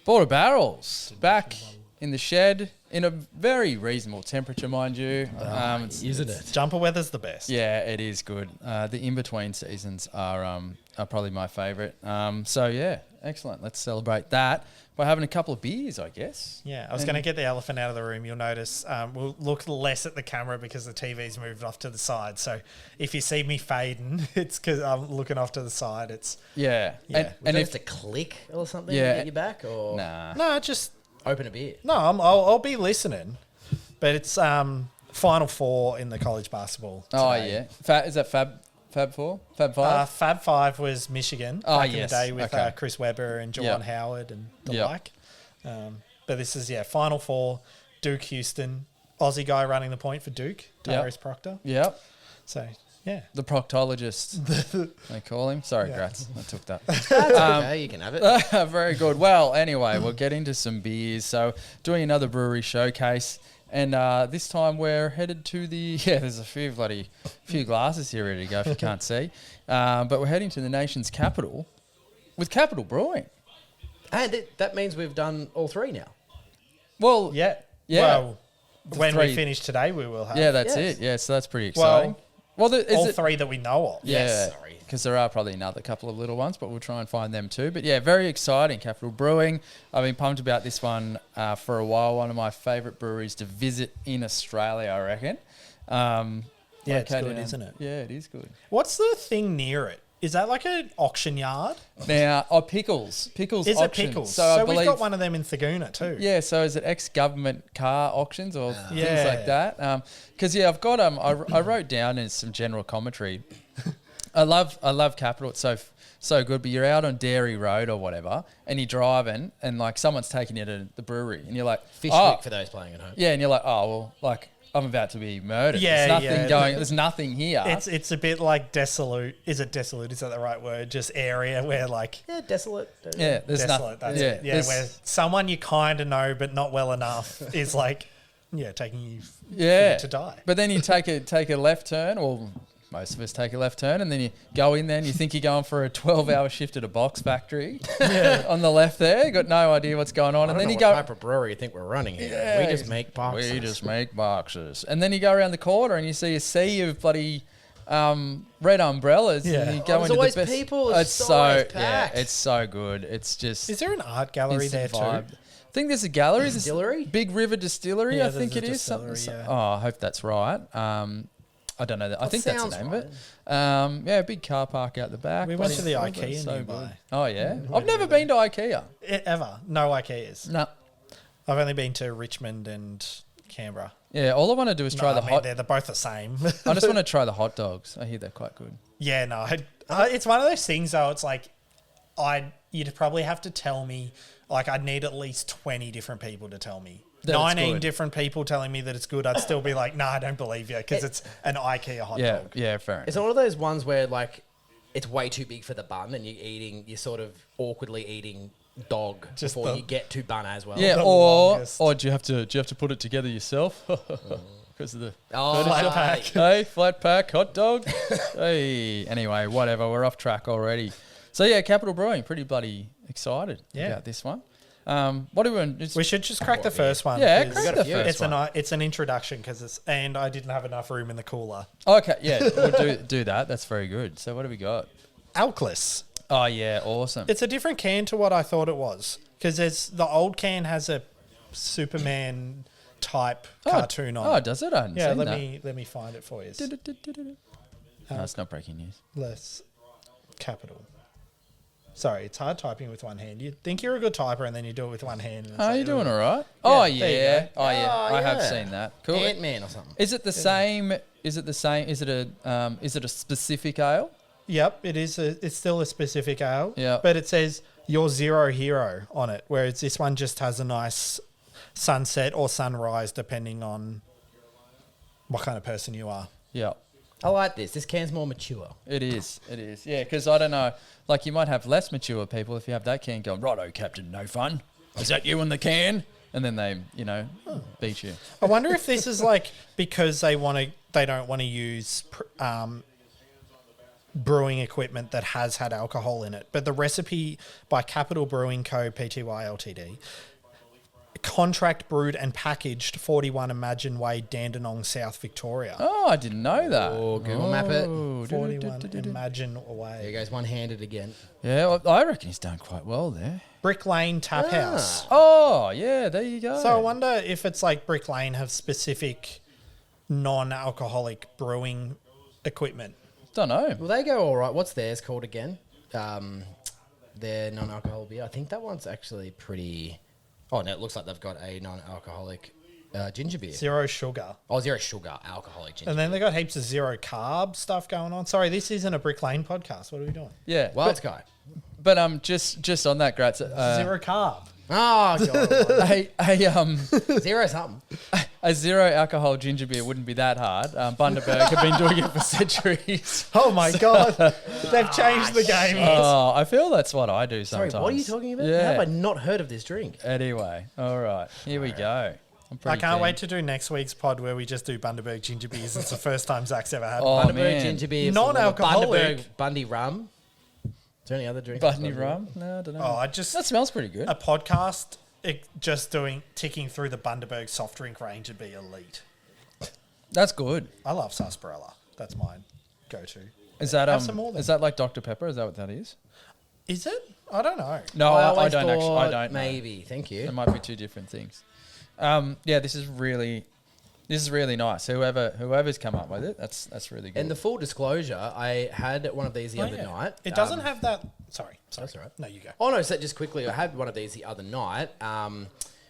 Border barrels back in the shed in a very reasonable temperature, mind you. Isn't it? Jumper weather's the best. Yeah, it is good. The in-between seasons are probably my favourite. So, yeah, excellent. Let's celebrate that by having a couple of beers, I guess. Yeah, I was going to get the elephant out of the room. You'll notice we'll look less at the camera because the TV's moved off to the side. So if you see me fading, it's because I'm looking off to the side. It's Yeah. Yeah. And If if... to click or something Yeah. to get you back, or Nah. no, just open a beer. no. I'll be listening, but it's Final Four in the college basketball. Oh, today. yeah. Is that Fab 4? Fab 5? Fab Five was Michigan Oh, back yes. in the day with Okay. Chris Webber and Jawan Yep. Howard and the Yep. like. But this is Final Four. Duke Houston, Aussie guy running the point for Duke, Darius Proctor. Yep. So yeah, The proctologist, they call him. Sorry, Yeah. Gratz. I took that. That's okay, you can have it. Very good. Well, anyway, we'll get into some beers. So, doing another brewery showcase. And this time we're headed to the... Yeah, there's a few glasses here ready to go if you can't see. But we're heading to the nation's capital with Capital Brewing. And that means we've done all three now. Well, yeah. Yeah. Well, when we three. finish today, we will have yeah, that's Yes. it. Yeah, so that's pretty exciting. Well, Is all it... three that we know of. Yeah, Yes, sorry. because there are probably another couple of little ones, but we'll try and find them too. But yeah, very exciting, Capital Brewing. I've been pumped about this one for a while. One of my favourite breweries to visit in Australia, I reckon. Yeah, it's located good, in- isn't it? Yeah, it is good. What's the thing near it? Is that like an auction yard? Now, Pickles. Pickles Is auctions. it Pickles? So, I we've believe, got one of them in Thaguna too. Yeah, so is it ex-government car auctions or things Yeah. like that? Because I've got I wrote down in some general commentary. I love Capital. It's so good. But you're out on Dairy Road or whatever, and you're driving, and like someone's taking you to the brewery, and you're like, Fyshwick for those playing at home. yeah, and you're like, oh well, like I'm about to be murdered. Yeah, there's nothing yeah. going. There's nothing here. It's a bit like desolate. Is it desolate? Is that the right word? Just area where like Yeah, desolate. yeah, there's desolate. nothing. That's it. Yeah, there's- where someone you kind of know but not well enough is like, taking you yeah to die. But then you take a left turn, or most of us take a left turn, and then you go in there and you think you're going for a 12-hour shift at a box factory on the left there. You got no idea what's going on. I And don't then know you what go... type of brewery you think we're running here. Yeah, We just make boxes. We just make boxes. And then you go around the corner and you see a sea of bloody red umbrellas. Yeah. And you Oh, go there's into always the best... people, It's it's so... always Yeah, packed. it's so good. It's just... Is there an art gallery there instant vibe. too? I think there's a gallery. There's a Distillery? Big River Distillery, Yeah, I think it there's a is. Something, distillery, yeah. Oh, I hope that's right. I don't know that. I think that's the sounds name of it. Yeah, big car park out the back. We went to the Bloody- IKEA so nearby. good. Oh, yeah? I've never been to IKEA. Ever? No IKEAs. No. I've only been to Richmond and Canberra. Yeah, all I want to do is try the hot... They're both the same. I just want to try the hot dogs. I hear they're quite good. Yeah, no. It's one of those things though. It's like you'd probably have to tell me. Like I'd need at least 20 different people to tell me. That it's 19 good. different people telling me that it's good. I'd still be like, nah, I don't believe you because it's an IKEA hot Yeah, dog. yeah, fair It's enough. one of those ones where like it's way too big for the bun, and you're sort of awkwardly eating dog Just before the- you get to bun as well. Yeah, the or longest. do you have to put it together yourself? Because of the Oh, Flat right. pack. hey, flat pack, hot dog. Hey, anyway, whatever. We're off track already. So yeah, Capital Brewing, pretty bloody excited about this one. What do we want? We should just crack the first one. Yeah, 'cause crack the first it's one. it's an introduction and I didn't have enough room in the cooler. Okay, yeah, we'll do that. That's very good. So what do we got? Alkless. Oh yeah, awesome. It's a different can to what I thought it was because the old can has a Superman type cartoon on. Oh, it. does it? I hadn't Yeah, seen let that. me find it for you. No, it's not breaking news. Less capital. Sorry, it's hard typing with one hand. You think you're a good typer and then you do it with one hand. And it's Oh, like, you doing ugh. all right? Oh there you yeah. go. Oh yeah. Oh, I have yeah. seen that. Cool. Ant-Man or something. Is it the same? Is it the same? Is it a specific ale? Yep, it is. It's still a specific ale. Yeah. But it says your zero hero on it, whereas this one just has a nice sunset or sunrise depending on what kind of person you are. Yeah. I like this. This can's more mature. It is. It is. Yeah, because I don't know. Like, you might have less mature people if you have that can going, righto, Captain, no fun. Is that you in the can? And then they, beat you. I wonder if this is like because they don't want to use brewing equipment that has had alcohol in it. But the recipe by Capital Brewing Co. Pty Ltd. Contract brewed and packaged 41 Imagine Way, Dandenong, South Victoria. Oh, I didn't know that. Oh, Google map it. 41 Imagine Way. There he goes, one-handed again. Yeah, well, I reckon he's done quite well there. Brick Lane Tap House. Oh, yeah, there you go. So I wonder if it's like Brick Lane have specific non-alcoholic brewing equipment. Don't know. Well, they go all right. What's theirs called again? Their non-alcohol beer. I think that one's actually pretty... Oh, no, it looks like they've got a non-alcoholic ginger beer. Zero sugar. Oh, zero sugar, alcoholic ginger And then they got heaps of zero carb stuff going on. Sorry, this isn't a Brick Lane podcast. What are we doing? Yeah. Wild Sky. But just on that, Gratz. Zero carb. Oh, God. Zero something. A zero alcohol ginger beer wouldn't be that hard. Bundaberg have been doing it for centuries. Oh my God. They've changed the game. Oh, I feel that's what I do Sorry, sometimes. what are you talking about? Yeah. How have I not heard of this drink? Anyway, all right. Here we go. I'm I pretty can't keen. wait to do next week's pod where we just do Bundaberg ginger beers. It's the first time Zach's ever had Oh, one. Bundaberg man. ginger beer. Non-alcoholic. Bundaberg Bundy rum. Is there any other drinks? Bunny rum? No, I don't know. Oh, I just That smells pretty good. a podcast just ticking through the Bundaberg soft drink range would be elite. That's good. I love sarsaparilla. That's my go-to. Is that Have some more then. is that like Dr Pepper? Is that what that is? Is it? I don't know. No, I always don't actually. I thought don't know. Maybe. Thank you. It might be two different things. Yeah, this is really nice. Whoever's come up with it, that's really good. And the full disclosure, I had one of these the other night. It doesn't have that. Sorry. That's all right. No, you go. Oh, no, so just quickly, I had one of these the other night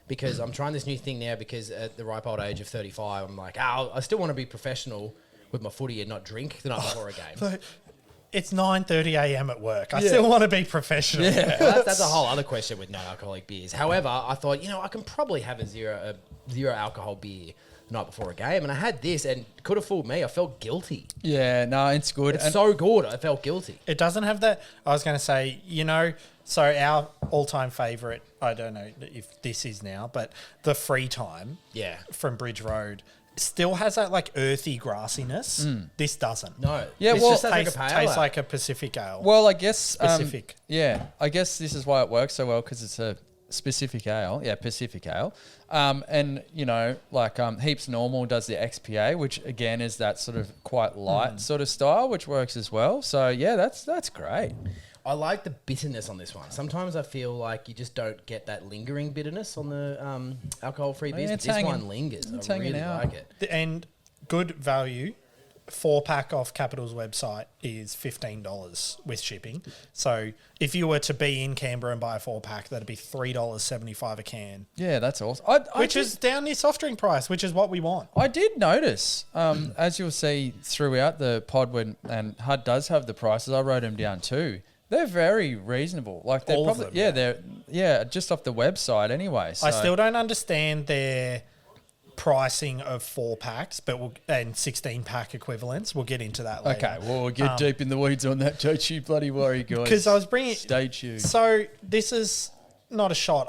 because I'm trying this new thing now because at the ripe old age of 35, I'm like, I still want to be professional with my footy and not drink the night before a game. So it's 9:30 a.m. at work. I still want to be professional. Yeah. Well, that's a whole other question with non-alcoholic beers. However, I thought, I can probably have a zero alcohol beer the night before a game, and I had this, and could have fooled me. I felt guilty. yeah, no, it's good. It's And so good. I felt guilty. It doesn't have that. I was going to say, so our all-time favourite, I don't know if this is now, but the Free Time Yeah. from Bridge Road still has that like earthy grassiness. This doesn't. No. Yeah, this well- just has Tastes, like a pale tastes ale. like a Pacific ale. well, I guess Specific. yeah, I guess this is why it works so well because it's a specific ale. Yeah, Pacific ale. And Heaps Normal does the XPA, which again is that sort of quite light sort of style, which works as well. So yeah, that's great. I like the bitterness on this one. Sometimes I feel like you just don't get that lingering bitterness on the alcohol-free beers, yeah, but it's this hanging- one lingers. it's I hanging really out. like it. And good value. 4-pack off Capital's website is $15 with shipping. So if you were to be in Canberra and buy a 4-pack, that'd be $3.75 a can, Yeah, that's awesome. which is down near soft drink price, which is what we want. I did notice, as you'll see throughout the pod, and HUD does have the prices. I wrote them down too. They're very reasonable. Like they're All of probably them, they're just off the website anyway. So. I still don't understand their pricing of 4-packs, and 16-pack equivalents. We'll get into that later. Okay, well, we'll get deep in the weeds on that. Don't you bloody worry, guys. Because I was bringing... Stay tuned. So this is not a shot.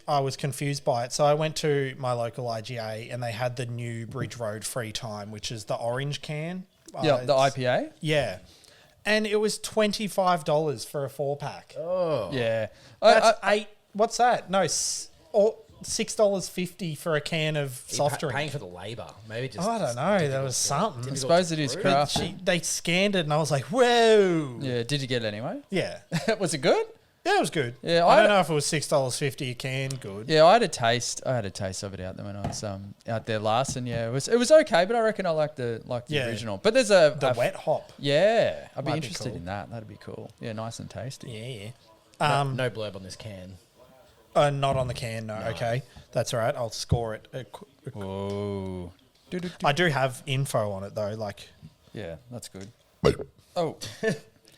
I was confused by it. So I went to my local IGA and they had the new Bridge Road Free Time, which is the orange can. Yeah, the it's- IPA. Yeah. And it was $25 for a 4-pack. Oh. Yeah, That's what's that? No, $6.50 for a can of soft drink. Paying for the labour. Maybe just... I don't know. There was something. I suppose it is But craft. They scanned it and I was like, whoa. Yeah, did you get it anyway? Yeah. Was it good? Yeah, it was good. Yeah, I don't know if it was $6.50 a can. Good. Yeah, I had a taste of it out there when I was out there last, and yeah, it was okay. But I reckon I like the Yeah. original. But there's a Wet hop. Yeah, I'd be Might be interested cool. in that. That'd be cool. Yeah, nice and tasty. Yeah. No blurb on this can. Not on the can, no. Okay. That's all right. I'll score it. Whoa. I do have info on it, though. Like, Yeah, that's good. Oh,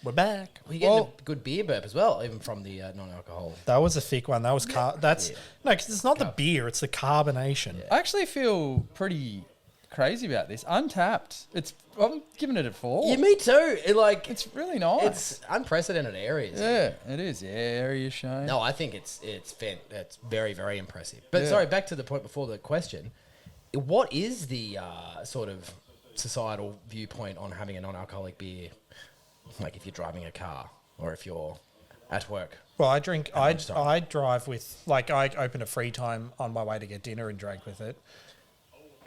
we're back. Well, you get a good beer burp as well, even from the non-alcohol. That was a thick one. That was that's Yeah. no, because it's not the beer; it's the carbonation. I actually feel pretty crazy about this. Untapped. I'm giving it a 4. Yeah, me too. It's really nice. It's unprecedented areas. Yeah, it is. Yeah, area shown. No, I think it's very, very impressive. But sorry, back to the point before the question. What is the sort of societal viewpoint on having a non-alcoholic beer like if you're driving a car or if you're at work. Well, I lunchtime. drive with, like, I open a free time on my way to get dinner and drank with it.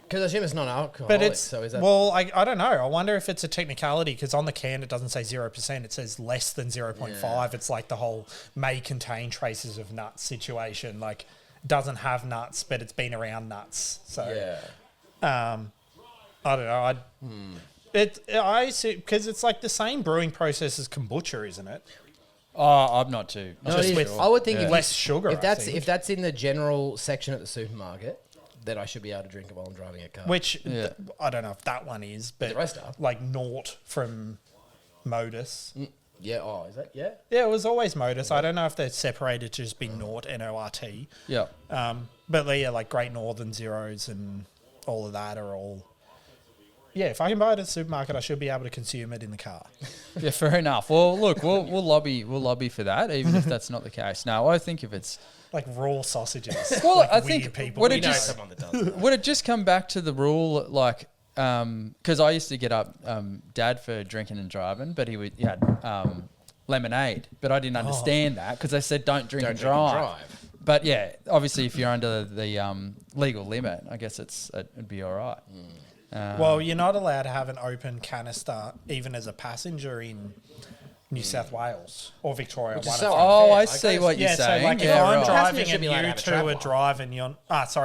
Because I assume it's non-alcoholic. But it's, so is that well, I don't know. I wonder if it's a technicality because on the can it doesn't say 0%. It says less than 0.5. Yeah. It's like the whole may contain traces of nuts situation. Like, doesn't have nuts, but it's been around nuts. So, yeah. I don't know. I see, because it's like the same brewing process as kombucha, isn't it? Oh, I'm not too. No, Just it is. with I would think if less sugar. If I think. that's in the general section at the supermarket, then I should be able to drink it while I'm driving a car. Which Yeah. I don't know if that one is, but The rest are. like Nort from Modus. Yeah. Oh, is that? Yeah. Yeah, it was always Modus. I don't know if they're separated to just be Nort, N-O-R-T. Yeah. But yeah, like Great Northern Zeros and all of that are all. Yeah, if I can buy it at the supermarket, I should be able to consume it in the car. Yeah, fair enough. Well, look, we'll lobby for that, even if that's not the case. No, I think if it's Like raw sausages. well, like I weird think people. would We it know just someone that does that. would it just come back to the rule like because I used to get up Dad for drinking and driving, but he had lemonade, but I didn't understand that because they said don't drink and drive. But yeah, obviously if you're under the legal limit, I guess it'd be all right. Well, you're not allowed to have an open canister even as a passenger in New South Wales or Victoria. Which is one so of them. Oh, unfair. I I see guess- what you're Yeah, so saying. like if yeah, I'm right. driving Passenger should and be allowed to you have a two trap are line. driving,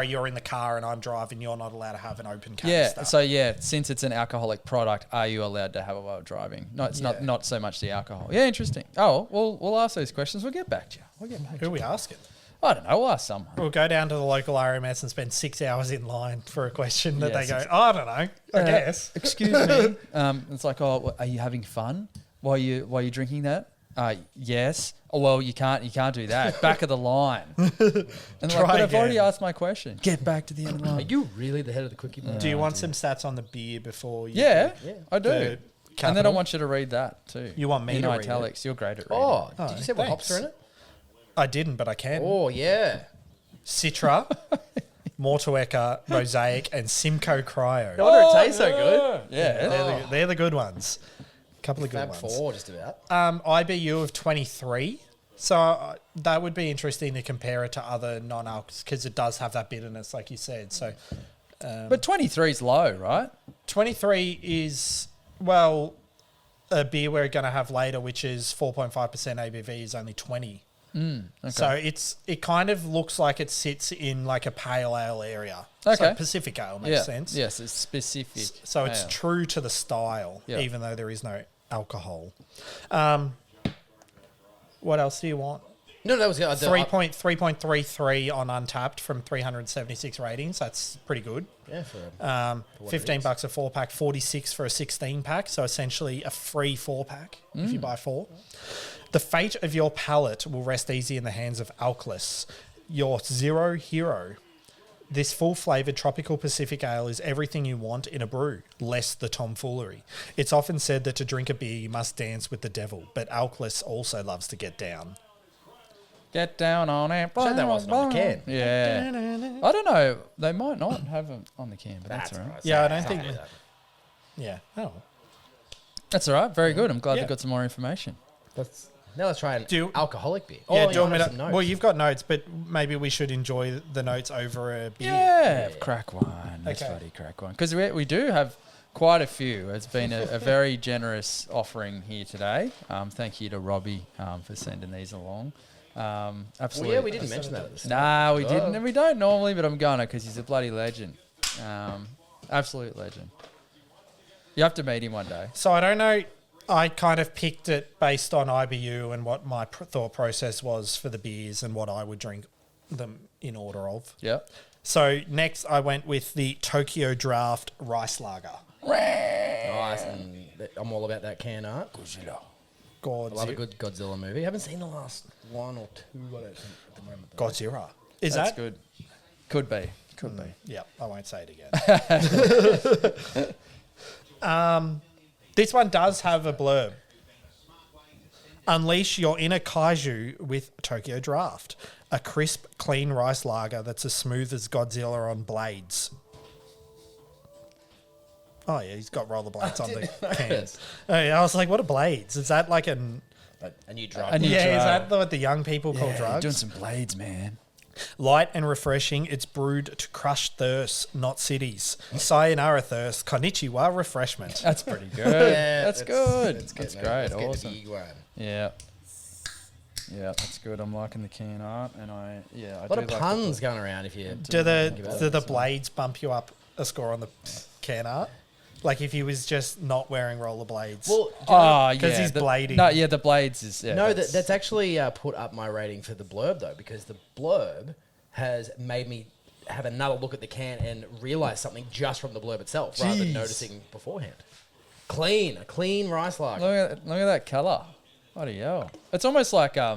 you're in the car and I'm driving, you're not allowed to have an open Yeah, canister. so yeah, since it's an alcoholic product, are you allowed to have it while driving? No, it's Yeah. not so much the alcohol. Yeah, interesting. Oh, we'll ask those questions. We'll get back to you. Who are we asking? I don't know. We'll ask someone. We'll go down to the local RMS and spend 6 hours in line for a question that Yes, they go, I don't know, I guess. Excuse me. It's like, oh, are you having fun while you drinking that? Yes. Oh, well, you can't do that. Back of the line. And like, Try but I've already again. asked my question. Get back to the end of the Are line. you really the head of the cookie man? Do you want some stats on the beer before you... Yeah, Yeah. I do. The And then I Capital? want you to read that too. You want me in to read italics. You're great at reading. Oh, Oh, did you say what hops thanks. are in it? I didn't, but I can. Oh, yeah. Citra, Mortueca, Mosaic, and Simcoe Cryo. No wonder it tastes so good. Yeah. They're the good ones. A couple of good Fab ones. 4, just about. IBU of 23. So that would be interesting to compare it to other non-alcs because it does have that bitterness, like you said. So But 23 is low, right? 23 is, well, a beer we're going to have later, which is 4.5% ABV, is only 20. Okay. So it kind of looks like it sits in like a pale ale area. Okay. So Pacific ale makes yeah. sense. Yes, it's specific. So it's ale. true to the style, Yeah. even though there is no alcohol. What else do you want? No, that was good. 3.33 on Untappd from 376 ratings. That's pretty good. Yeah, for what it $15 is. a 4-pack, 46 for a 16-pack. So essentially a free 4-pack if you buy 4. The fate of your palate will rest easy in the hands of Alkless, your zero hero. This full-flavoured tropical Pacific ale is everything you want in a brew, less the tomfoolery. It's often said that to drink a beer you must dance with the devil, but Alkless also loves to get down. Get down on it. Shame that wasn't on the can. Yeah. I don't know. They might not have them on the can, but that's all right. right. Yeah, I don't Can't think- do that. Yeah. Oh. That's all right. Very good. I'm glad Yeah. they got some more information. Now let's try an Do- alcoholic beer. Yeah, Oh, do you want me I to- have some notes. well, you've got notes, but maybe we should enjoy the notes over a beer. Yeah. Crack one. That's Okay. bloody crack one. Because we do have quite a few. It's been a very generous offering here today. Thank you to Robbie for sending these along. Well, Absolutely. yeah, we didn't mention that at the start. Nah, we Oh. didn't, and we don't normally, but I'm gonna because he's a bloody legend, absolute legend. You have to meet him one day. So I don't know. I kind of picked it based on IBU and what my thought process was for the beers and what I would drink them in order of. Yep. So next I went with the Tokyo Draft Rice Lager. Nice, and I'm all about that can art. I love a good Godzilla movie. I haven't seen the last one or two, I don't think, at the moment. though. Godzilla. Is That's that good. Could be. Could be. Yeah, I won't say it again. This one does have a blurb. Unleash your inner kaiju with Tokyo Draft, a crisp, clean rice lager that's as smooth as Godzilla on blades. Oh, yeah, he's got rollerblades on the didn't cans. notice. Oh, yeah, I was like, what are blades? Is that like an... A new drug. A new Yeah, is drug. that what the young people call Yeah, drugs? doing some blades, man. Light and refreshing, it's brewed to crush thirst, not cities. Sayonara thirst, konnichiwa refreshment. That's pretty good. Yeah, That's it's- good. it's That's getting great. it's getting Awesome. the big one. Yeah. Yeah, that's good. I'm liking the can art, and I A lot do of like puns going around if you. Do think about the it. blades bump you up a score on the can art? Like if he was just not wearing rollerblades. Well, Oh, yeah. 'Cause he's the- blading. No, yeah, the blades is. Yeah, no, that's actually put up my rating for the blurb though, because the blurb has made me have another look at the can and realize something just from the blurb itself, rather than Jeez. noticing beforehand. A clean rice lager. Look at that colour. Bloody hell. It's almost like I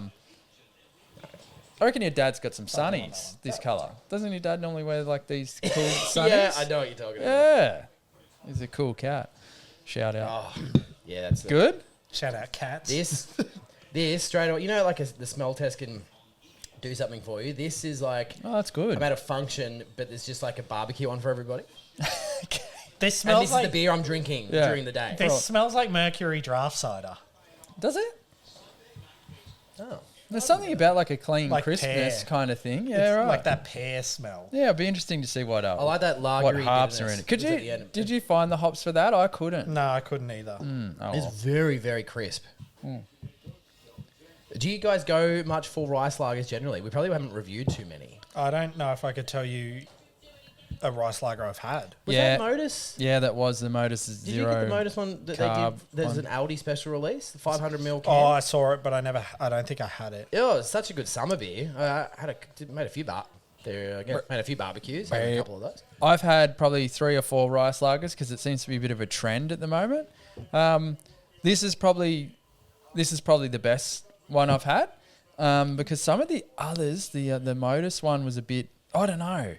reckon your dad's got some sunnies. This colour, doesn't your dad normally wear like these cool sunnies? Yeah, I know what you're talking about. Yeah, he's a cool cat. Shout out. Oh, yeah, that's Good. Shout out cats. This straight away. You know, like the smell test can do something for you. This is like Oh, that's good. I'm at a function, but there's just like a barbecue on for everybody. This And smells this is like the beer I'm drinking Yeah. during the day. this smells like Mercury draft cider. Does it? Oh. There's something about like a clean Like crispness pear. kind of thing. Yeah, It's right. like that pear smell. Yeah, it'd be interesting to see what I like that lager. what hops are in it. Could you? Did you find the hops for that? I couldn't. No, I couldn't either. Oh, It's well. very, very crisp. Do you guys go much full rice lagers generally? We probably haven't reviewed too many. I don't know if I could tell you a rice lager I've had. Was Yeah. that Modus? Yeah, that was the Modus Did Zero. you get the Modus one that they carb did? There's one. an Aldi special release, the 500ml Oh, can. I saw it, but I don't think I had it. Oh, it's such a good summer beer. I made a few made a few barbecues, had a couple of those. I've had probably 3 or 4 rice lagers because it seems to be a bit of a trend at the moment. This is probably the best one I've had because some of the others, the Modus one was a bit, I don't know,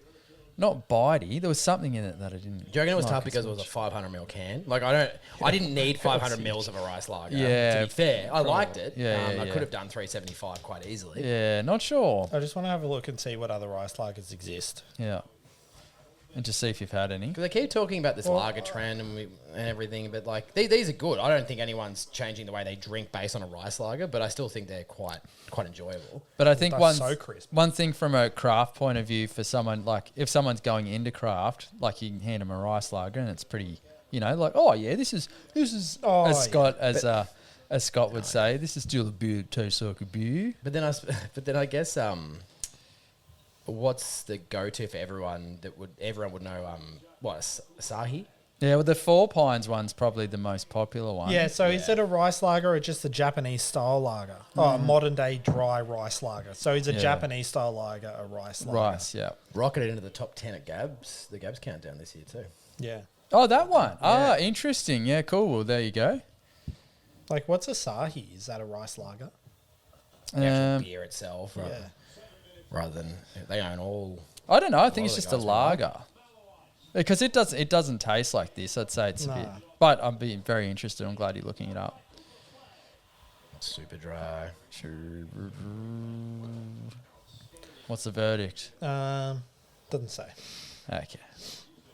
not bitey. There was something in it that I didn't. Do you reckon it was like tough as because it was a much. 500ml can? Like I didn't need 500 mils of a rice lager. Yeah, To be fair, I liked it. Yeah, I yeah. could have done 375 quite easily. Yeah, not sure. I just want to have a look and see what other rice lagers exist. Yeah, and just see if you've had any. Because they keep talking about this lager trend and everything, but like these are good. I don't think anyone's changing the way they drink based on a rice lager, but I still think they're quite enjoyable. But I think That's so crisp. one thing from a craft point of view for someone, like if someone's going into craft, like you can hand them a rice lager and it's pretty, like, oh yeah, this is Oh, as yeah. Scott as Scott would say, this is still a beer that tastes like a beer. But then I guess what's the go-to for everyone everyone would know? Asahi? Yeah, well the Four Pines one's probably the most popular one. Yeah, so is it a rice lager or just a Japanese style lager? Oh, a modern day dry rice lager. So is a Yeah. Japanese style lager a rice lager? Rice, yeah. Rocketed into the top 10 at GABS, the GABS countdown this year too. Yeah. Oh, that one. Ah, interesting. Yeah, cool. Well, there you go. Like, what's Asahi? Is that a rice lager? The actual Um, beer itself, Yeah. rather than they own all. I don't know. I think lot it's of just a the guys will like lager. Because it doesn't taste like this. I'd say it's a bit. Nah. But I'm being very interested. I'm glad you're looking it up. Super dry. What's the verdict? Doesn't say. Okay.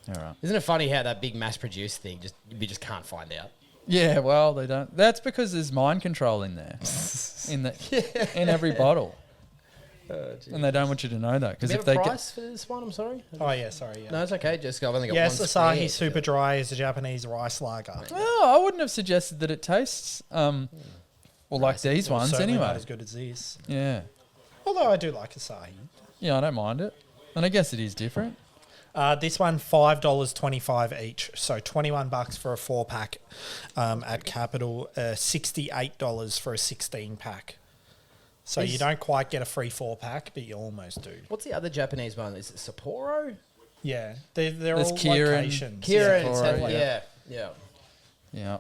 All right. Isn't it funny how that big mass-produced thing we just can't find out? Yeah, well, they don't. That's because there's mind control in there, in every bottle, and they don't want you to know that. Do Because we if have they a get, price for this one? I'm sorry. Oh, yeah, sorry. Yeah. No, it's okay. Just I've only got Yes, one. Asahi square. Super Dry is a Japanese rice lager. well, I wouldn't have suggested that it tastes, well, like these ones Certainly anyway. not as good as this. Yeah, Although I do like Asahi. yeah, I don't mind it, and I guess it is different. This one $5.25 each, so $21 for a 4-pack at Capital, $68 for a 16-pack. So you don't quite get a free 4-pack, but you almost do. What's the other Japanese one? Is it Sapporo? Yeah, they're There's all Kirin. locations. Kira and Sapporo, Sapporo, yeah. yeah. Yeah.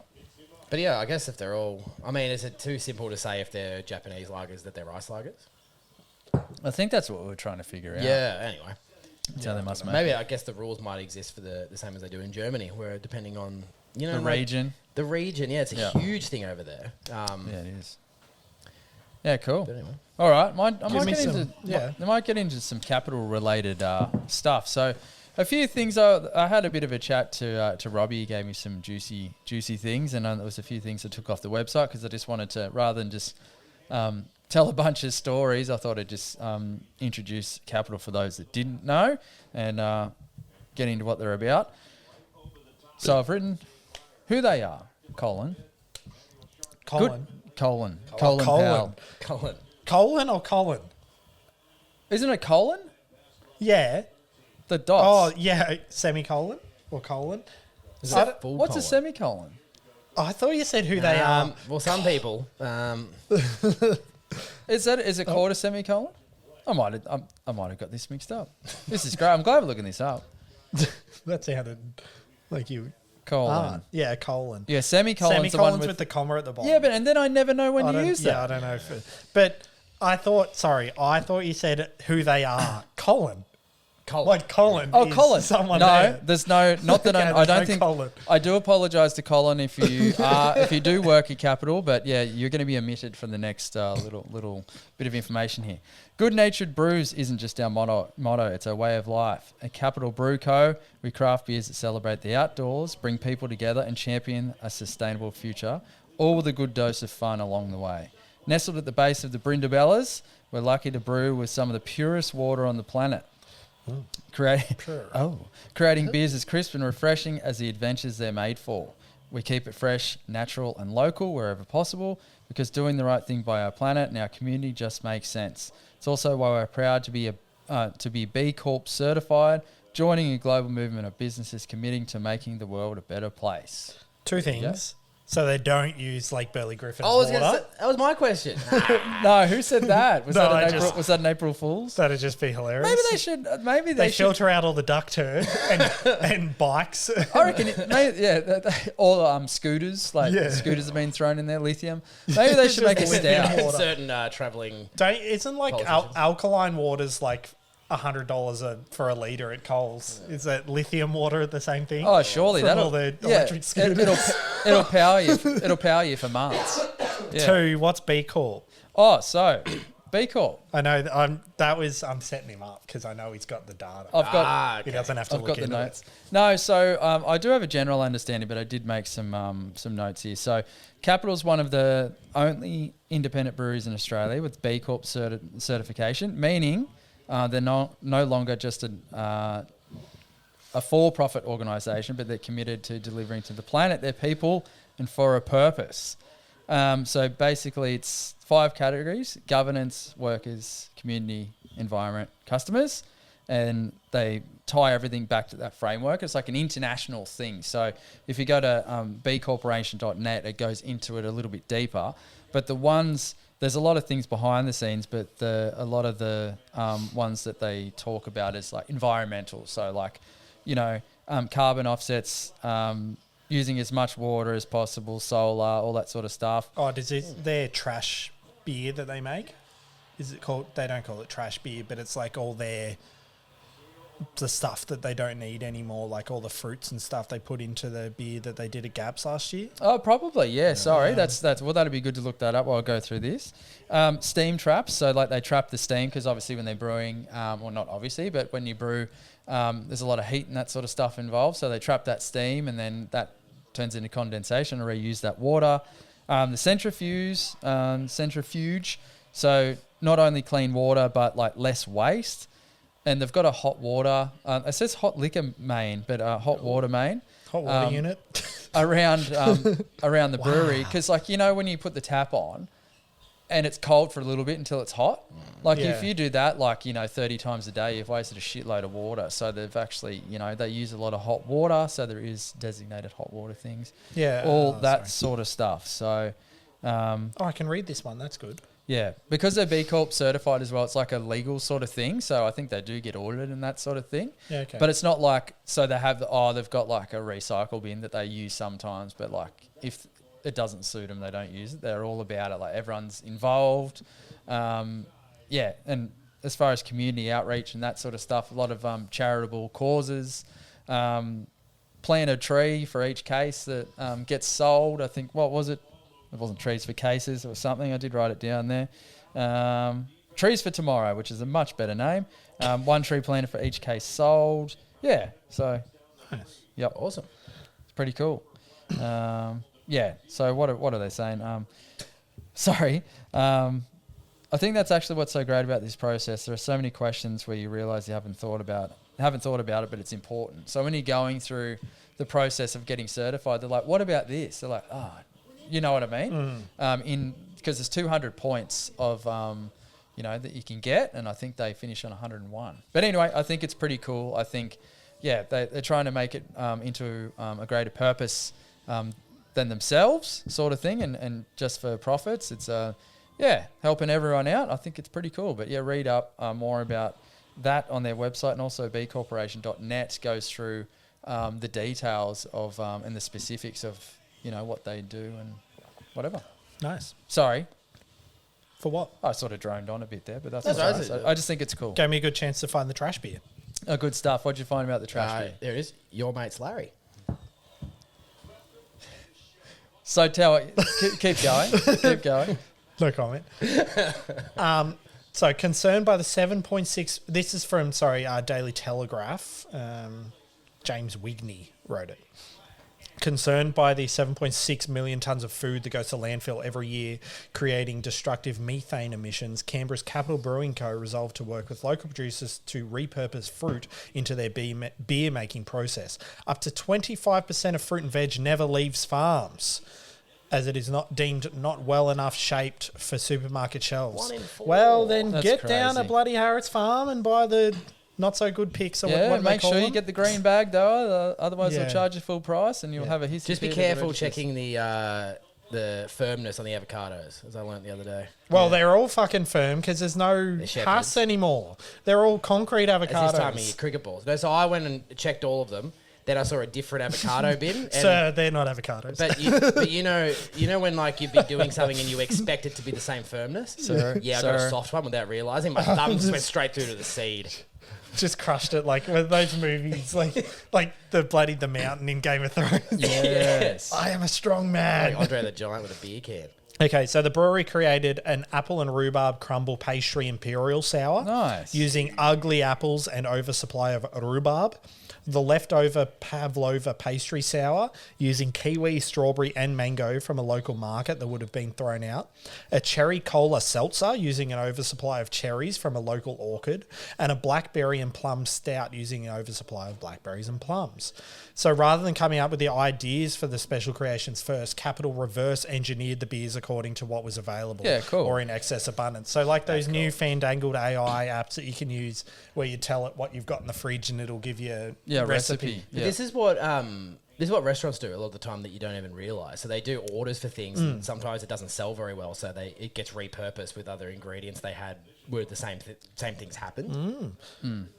But yeah, I guess if they're all, I mean, is it too simple to say if they're Japanese lagers that they're rice lagers? I think that's what we're trying to figure out. Yeah. Anyway, That's how they must make maybe it. I guess the rules might exist for the same as they do in Germany, where depending on The like, region. the region, yeah, it's a Yeah. huge thing over there. Yeah, it is. Yeah, cool. But anyway, All right, I Give might me get some- into yeah. I might get into some capital related stuff. So A few things. I had a bit of a chat to Robbie. He gave me some juicy things, and there was a few things I took off the website because I just wanted to, rather than just tell a bunch of stories, I thought I'd just introduce Capital for those that didn't know and get into what they're about. So I've written who they are. Colin. Colin. Colin Colin. Powell. Colin or Colin? Isn't it Colin? Yeah. The dots. Oh, yeah. Semicolon or colon? Is it full What's colon? a semicolon? Oh, I thought you said who they are. Well, some people. Is it called a semicolon? I might have got this mixed up. This is great. I'm glad we're looking this up. That sounded like you. Colon. Yeah, colon. Yeah, semicolon's the one Semicolons with the comma at the bottom. Yeah, but and then I never know when I you don't- use yeah, that. I don't know. But I thought you said who they are. Colin. Colin. Like Colin. Oh, is Colin. Someone no, there. there's no. Not that Okay, I there's don't no think. Colin. I do apologise to Colin if you do work at Capital, but yeah, you're going to be omitted from the next little bit of information here. Good natured brews isn't just our motto; it's our way of life. At Capital Brew Co, we craft beers that celebrate the outdoors, bring people together, and champion a sustainable future, all with a good dose of fun along the way. Nestled at the base of the Brindabellas, we're lucky to brew with some of the purest water on the planet. Creating beers as crisp and refreshing as the adventures they're made for. We keep it fresh, natural and local wherever possible because doing the right thing by our planet and our community just makes sense. It's also why we're proud to be B Corp certified, joining a global movement of businesses committing to making the world a better place. Two things. So they don't use Lake Burley Griffin's I was water. gonna say, that was my question. No, who said that? Was No, was that an April Fool's? That'd just be hilarious. Maybe they should. Maybe They should. filter out all the duck turd and bikes. I reckon, or scooters, scooters have been thrown in there, lithium. Maybe they should make a lithium stout. water. Certain travelling. Isn't like Politicians. alkaline water's like $100 for a litre at Coles? Is that lithium water the same thing? Oh, surely From that'll all the electric scooters. it'll power you. It'll power you for months. Yeah. Two, what's B Corp? Oh, so B Corp. I know I'm setting him up because I know he's got the data. I've got. He doesn't have to I've look got the into notes. it. No, so I do have a general understanding, but I did make some notes here. So Capital's one of the only independent breweries in Australia with B Corp certification, meaning they're no longer just a for-profit organisation, but they're committed to delivering to the planet, their people, and for a purpose. So basically it's 5 categories: governance, workers, community, environment, customers. And they tie everything back to that framework. It's like an international thing. So if you go to bcorporation.net, it goes into it a little bit deeper. But there's a lot of things behind the scenes, but a lot of the ones that they talk about is like environmental. So like, carbon offsets, using as much water as possible, solar, all that sort of stuff. Oh, their trash beer that they make? Is it called? They don't call it trash beer, but it's like all the stuff that they don't need anymore, like all the fruits and stuff they put into the beer that they did at GABS last year. Oh, probably, yeah. Sorry, that's that'd be good to look that up while I go through this. Steam traps, so like they trap the steam because obviously when they're brewing, well not obviously, but when you brew, there's a lot of heat and that sort of stuff involved. So they trap that steam and then that turns into condensation and reuse that water. The centrifuge, so not only clean water but like less waste. And they've got a hot water. It says hot liquor main, but hot water main. Hot water unit. around the brewery, because when you put the tap on, and it's cold for a little bit until it's hot. Like if you do that 30 times a day, you've wasted a shitload of water. So they've actually they use a lot of hot water. So there is designated hot water things. Yeah, all that sort of stuff. So I can read this one. That's good. Yeah, because they're B Corp certified as well, it's like a legal sort of thing. So I think they do get audited and that sort of thing. Yeah, okay. But it's not like, so they have, they've got like a recycle bin that they use sometimes, but like if it doesn't suit them, they don't use it. They're all about it. Like everyone's involved. And as far as community outreach and that sort of stuff, a lot of charitable causes. Plant a tree for each case that gets sold. I think, what was it? It wasn't Trees for Cases or something. I did write it down there. Trees for Tomorrow, which is a much better name. 1 tree planted for each case sold. yeah, so Nice. yep, Awesome. it's pretty cool. Yeah. So what are they saying? Sorry. I think that's actually what's so great about this process. There are so many questions where you realise you haven't thought about it, but it's important. So when you're going through the process of getting certified, they're like, "What about this?" They're like, "Oh, you know what I mean?" Because there's 200 points of that you can get, and I think they finish on 101. But anyway, I think it's pretty cool. I think, yeah, they're trying to make it into a greater purpose than themselves, sort of thing, and just for profits. It's helping everyone out. I think it's pretty cool. But yeah, read up more about that on their website, and also bcorporation.net goes through the details of and the specifics of what they do and whatever. Nice. Sorry, For what? I sort of droned on a bit there, but that's That's all right. right. I just think it's cool. Gave me a good chance to find the trash beer. Oh, good stuff. What'd you find about the trash beer? There it is. Your mate's Larry. So keep going. Keep going. No comment. So concerned by the 7.6. This is from Daily Telegraph. James Wigney wrote it. Concerned by the 7.6 million tonnes of food that goes to landfill every year, creating destructive methane emissions, Canberra's Capital Brewing Co. resolved to work with local producers to repurpose fruit into their beer making process. Up to 25% of fruit and veg never leaves farms, as it is not deemed not well enough shaped for supermarket shelves. 1 in 4. Well, then That's get down to crazy. bloody Harrods Farm and buy the not so good picks. Or Yeah, what do they make call sure you them? get the green bag though. Otherwise, Yeah. they'll charge you full price, and you'll Yeah. have a history. Just be careful checking the firmness on the avocados, as I learnt the other day. Well, they're all fucking firm because there's no They're shepherds. pus anymore. They're all concrete It's this time of year, avocados. cricket balls. No, so I went and checked all of them. Then I saw a different avocado bin. And So they're not avocados. But you know when like you've been doing something and you expect it to be the same firmness. Sir, Yeah, I got a sir. soft one without realizing. My thumbs went straight through to the seed. Just crushed it like with those movies, like the mountain in Game of Thrones. Yes. I am a strong Like man. Andre the Giant with a beer can. Okay, so the brewery created an apple and rhubarb crumble pastry imperial sour. Nice. Using ugly apples and oversupply of rhubarb. The leftover pavlova pastry sour using kiwi, strawberry and mango from a local market that would have been thrown out. A cherry cola seltzer using an oversupply of cherries from a local orchard. And a blackberry and plum stout using an oversupply of blackberries and plums. So rather than coming up with the ideas for the special creations first, Capital reverse engineered the beers according to what was available. Yeah, cool. Or in excess abundance. So like those new fandangled AI apps that you can use where you tell it what you've got in the fridge and it'll give you a recipe. But Yeah. this is what restaurants do a lot of the time that you don't even realize. So they do orders for things, and sometimes it doesn't sell very well, so it gets repurposed with other ingredients they had where the same things happened.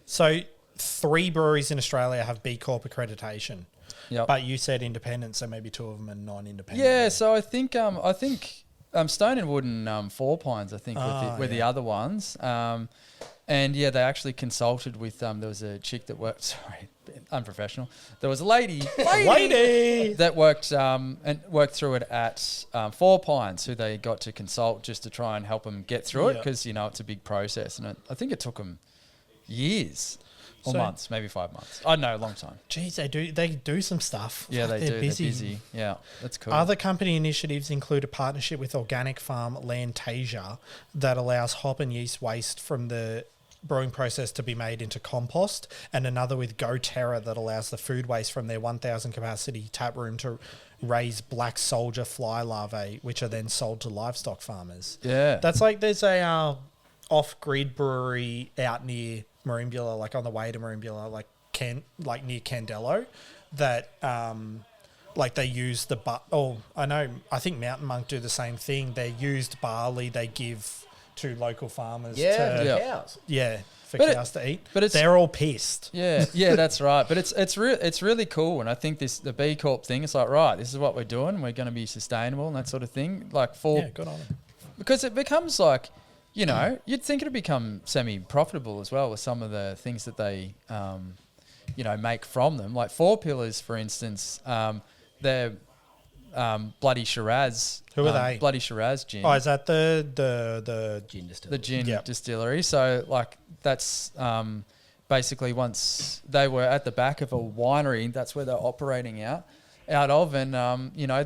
So 3 breweries in Australia have B Corp accreditation. Yep. But you said independent, so maybe 2 of them are non-independent. Yeah, so I think Stone and Wood and Four Pines, I think, were the other ones. And yeah, they actually consulted with there was a chick that worked. Sorry, unprofessional. There was a lady that worked through it at Four Pines, who they got to consult just to try and help them get through it, because it's a big process, and I think it took them years or months, maybe 5 months. I don't know, a long time. Geez, they do some stuff. Yeah, Fuck, they do. they're busy. They're busy. Yeah, that's cool. Other company initiatives include a partnership with organic farm Lantasia that allows hop and yeast waste from the brewing process to be made into compost, and another with GoTerra that allows the food waste from their 1,000 capacity tap room to raise black soldier fly larvae, which are then sold to livestock farmers. Yeah. That's like there's a off-grid brewery out near Merimbula, like on the way to Merimbula, like near Candelo, that they use I think Mountain Monk do the same thing. They used barley they give to local farmers Cows. for But cows to eat. but they're all pissed. Yeah, that's right. But it's really cool, and I think the B Corp thing. It's like, right, this is what we're doing. We're going to be sustainable and that sort of thing. Like Good on them. because it becomes like, you'd think it'd become semi-profitable as well with some of the things that they, make from them. Like Four Pillars, for instance, they're Bloody Shiraz. Who are they? Bloody Shiraz gin. Oh, is that the Gin distillery. The gin Yep. distillery. So like that's basically once they were at the back of a winery, that's where they're operating out of, and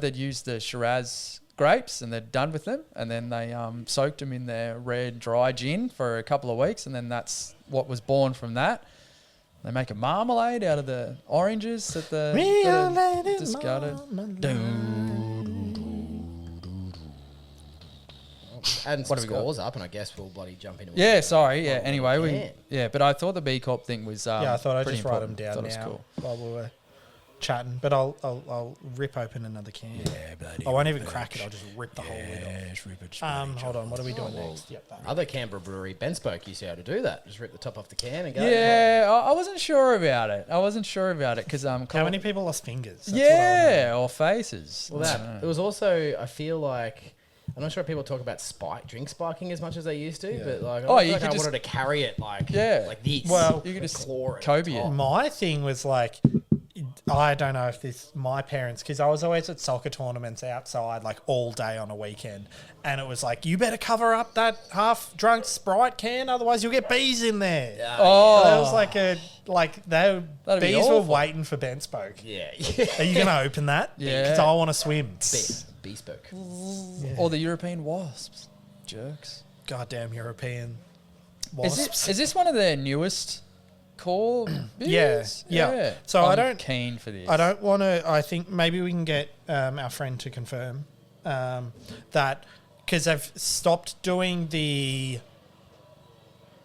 they'd use the Shiraz grapes and they're done with them, and then they soaked them in their red dry gin for a couple of weeks, and then that's what was born from that. They make a marmalade out of the oranges that are discarded. And What some have we got? scores up, and I guess we'll bloody jump into it. Yeah, sorry. Yeah. Oh, Anyway, yeah. but I thought the B Corp thing was I thought I'd pretty just write them important. down Thought it was now cool. while we were chatting. But I'll rip open another can. Yeah, bloody. I won't even crack it. I'll just rip the whole lid off. Yes, rip it. Hold on. What are we doing next? Yep. That. Other Canberra brewery, Ben Spoke, used to be able to do that. Just rip the top off the can and go. Yeah, I wasn't sure about it. Because How many people lost fingers? That's yeah, or faces. Well, it was also, I feel like, I'm not sure if people talk about drink spiking as much as they used to, but like, Oh, I, you feel like could I just- wanted to carry it like this. Well, you could just claw it. Kobe what I it. was- My thing was like, I don't know if my parents, because I was always at soccer tournaments outside like all day on a weekend, and it was like, you better cover up that half drunk Sprite can, otherwise you'll get bees in there. Oh, That was That'd be bees were awful. waiting for Ben Spoke. Yeah. Are you going to open that? Yeah. Because I want to swim. Bespoke. or the European wasps, jerks. Goddamn European Is wasps. this one of their newest core beers? Yeah. So I'm keen for this. I don't want to. I think maybe we can get our friend to confirm that, because they've stopped doing the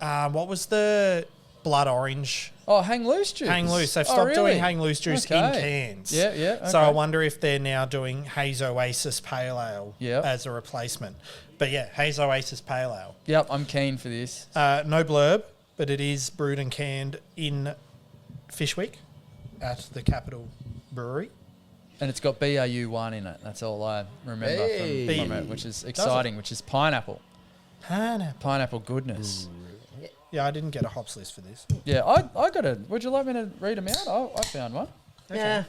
what was the blood orange Oh, hang loose juice. hang loose. They've Oh, stopped really? doing hang loose juice in Okay. cans. Yeah, yeah. So I okay. wonder if they're now doing Haze Oasis Pale Ale Yep. as a replacement. But yeah, Haze Oasis Pale Ale. Yep, I'm keen for this. No blurb, but it is brewed and canned in Fyshwick at the Capital Brewery. And it's got BRU1 in it. That's all I remember Hey. from it, which is exciting, which is pineapple. Pineapple goodness. Yeah, I didn't get a hops list for this. Yeah, I got it. Would you like me to read them out? I found one. Yeah.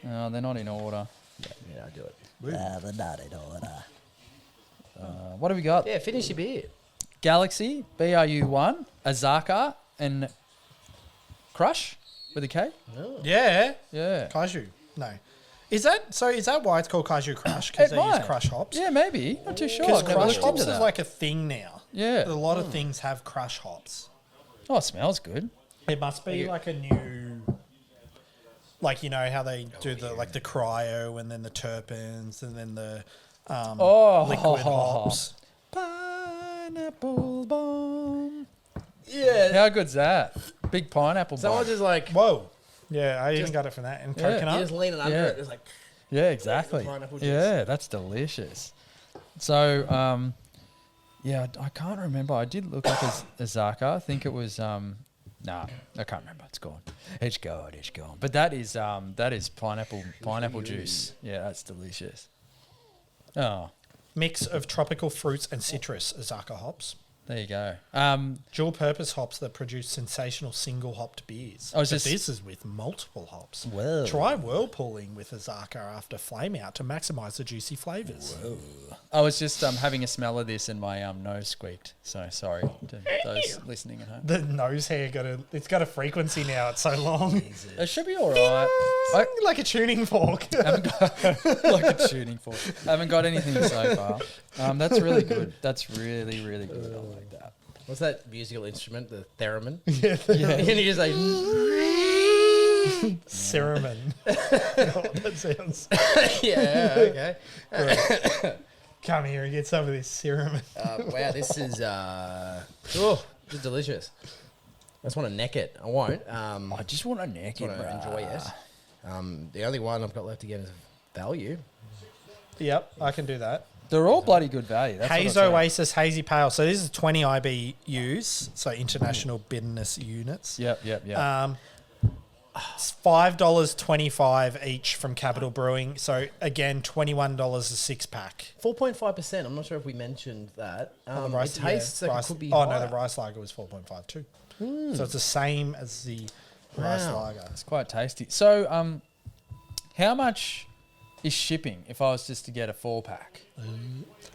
No, they're not in order. Yeah, I'll do it. They're not in order. What have we got? Yeah, finish your beer. Galaxy, BRU1, Azaka, and Crush with a K. Yeah, Yeah. Kaiju. No. Is that why it's called Kaiju Crush? Because It they use might. crush hops? Yeah, maybe. Not too sure. Because I've never crush looked hops into is that. like a thing now. Yeah. A lot of things have crush hops. Oh, it smells good. It must be like a new, like, you know how they do the cryo and then the terpenes and then the liquid hops. Pineapple bomb. Yeah. How good's that? Big pineapple Someone bomb. just like, Whoa. Yeah, I even got it from that. And Yeah. you coconut. just leaning under Yeah. it. It's like, Yeah, exactly. pineapple juice. Yeah, that's delicious. So, I can't remember. I did look up Azaka. I think it was I can't remember. It's gone. It's gone. But that is pineapple juice. Yeah, that's delicious. Oh, Mix of tropical fruits and citrus, Azaka hops. there you go. Dual purpose hops that produce sensational single hopped beers. I was But just- this is with multiple hops. Whoa. Try whirlpooling with Azaka after flame out to maximize the juicy flavors. I was just having a smell of this and my nose squeaked. So sorry to those listening at home. The nose hair it's got a frequency now. It's so long. It should be all right. Like a tuning fork. Like a tuning fork. I haven't got anything so far. That's really good. That's really, really good. I like that. what's that musical instrument? The theremin? Yeah. And you just like, Cerumen. That sounds. yeah, okay. Come here and get some of this cerumen. Wow, this is this is delicious. I just want to neck it. I won't. I just want to neck I it, want to bruh. enjoy it. The only one I've got left again is value. Yep, I can do that. They're all bloody good value. That's Haze what I'll say. Oasis Hazy Pale. So this is 20 IBUs, so international bitterness units. Yep. It's $5.25 each from Capital Brewing. So again, $21 a six pack. 4.5%. I'm not sure if we mentioned that. On the rice- it tastes yeah, like rice- it could be Oh no, higher. the rice lager was 4.5 too. So it's the same as the rice Wow. lager. It's quite tasty. So, how much is shipping if I was just to get a 4-pack?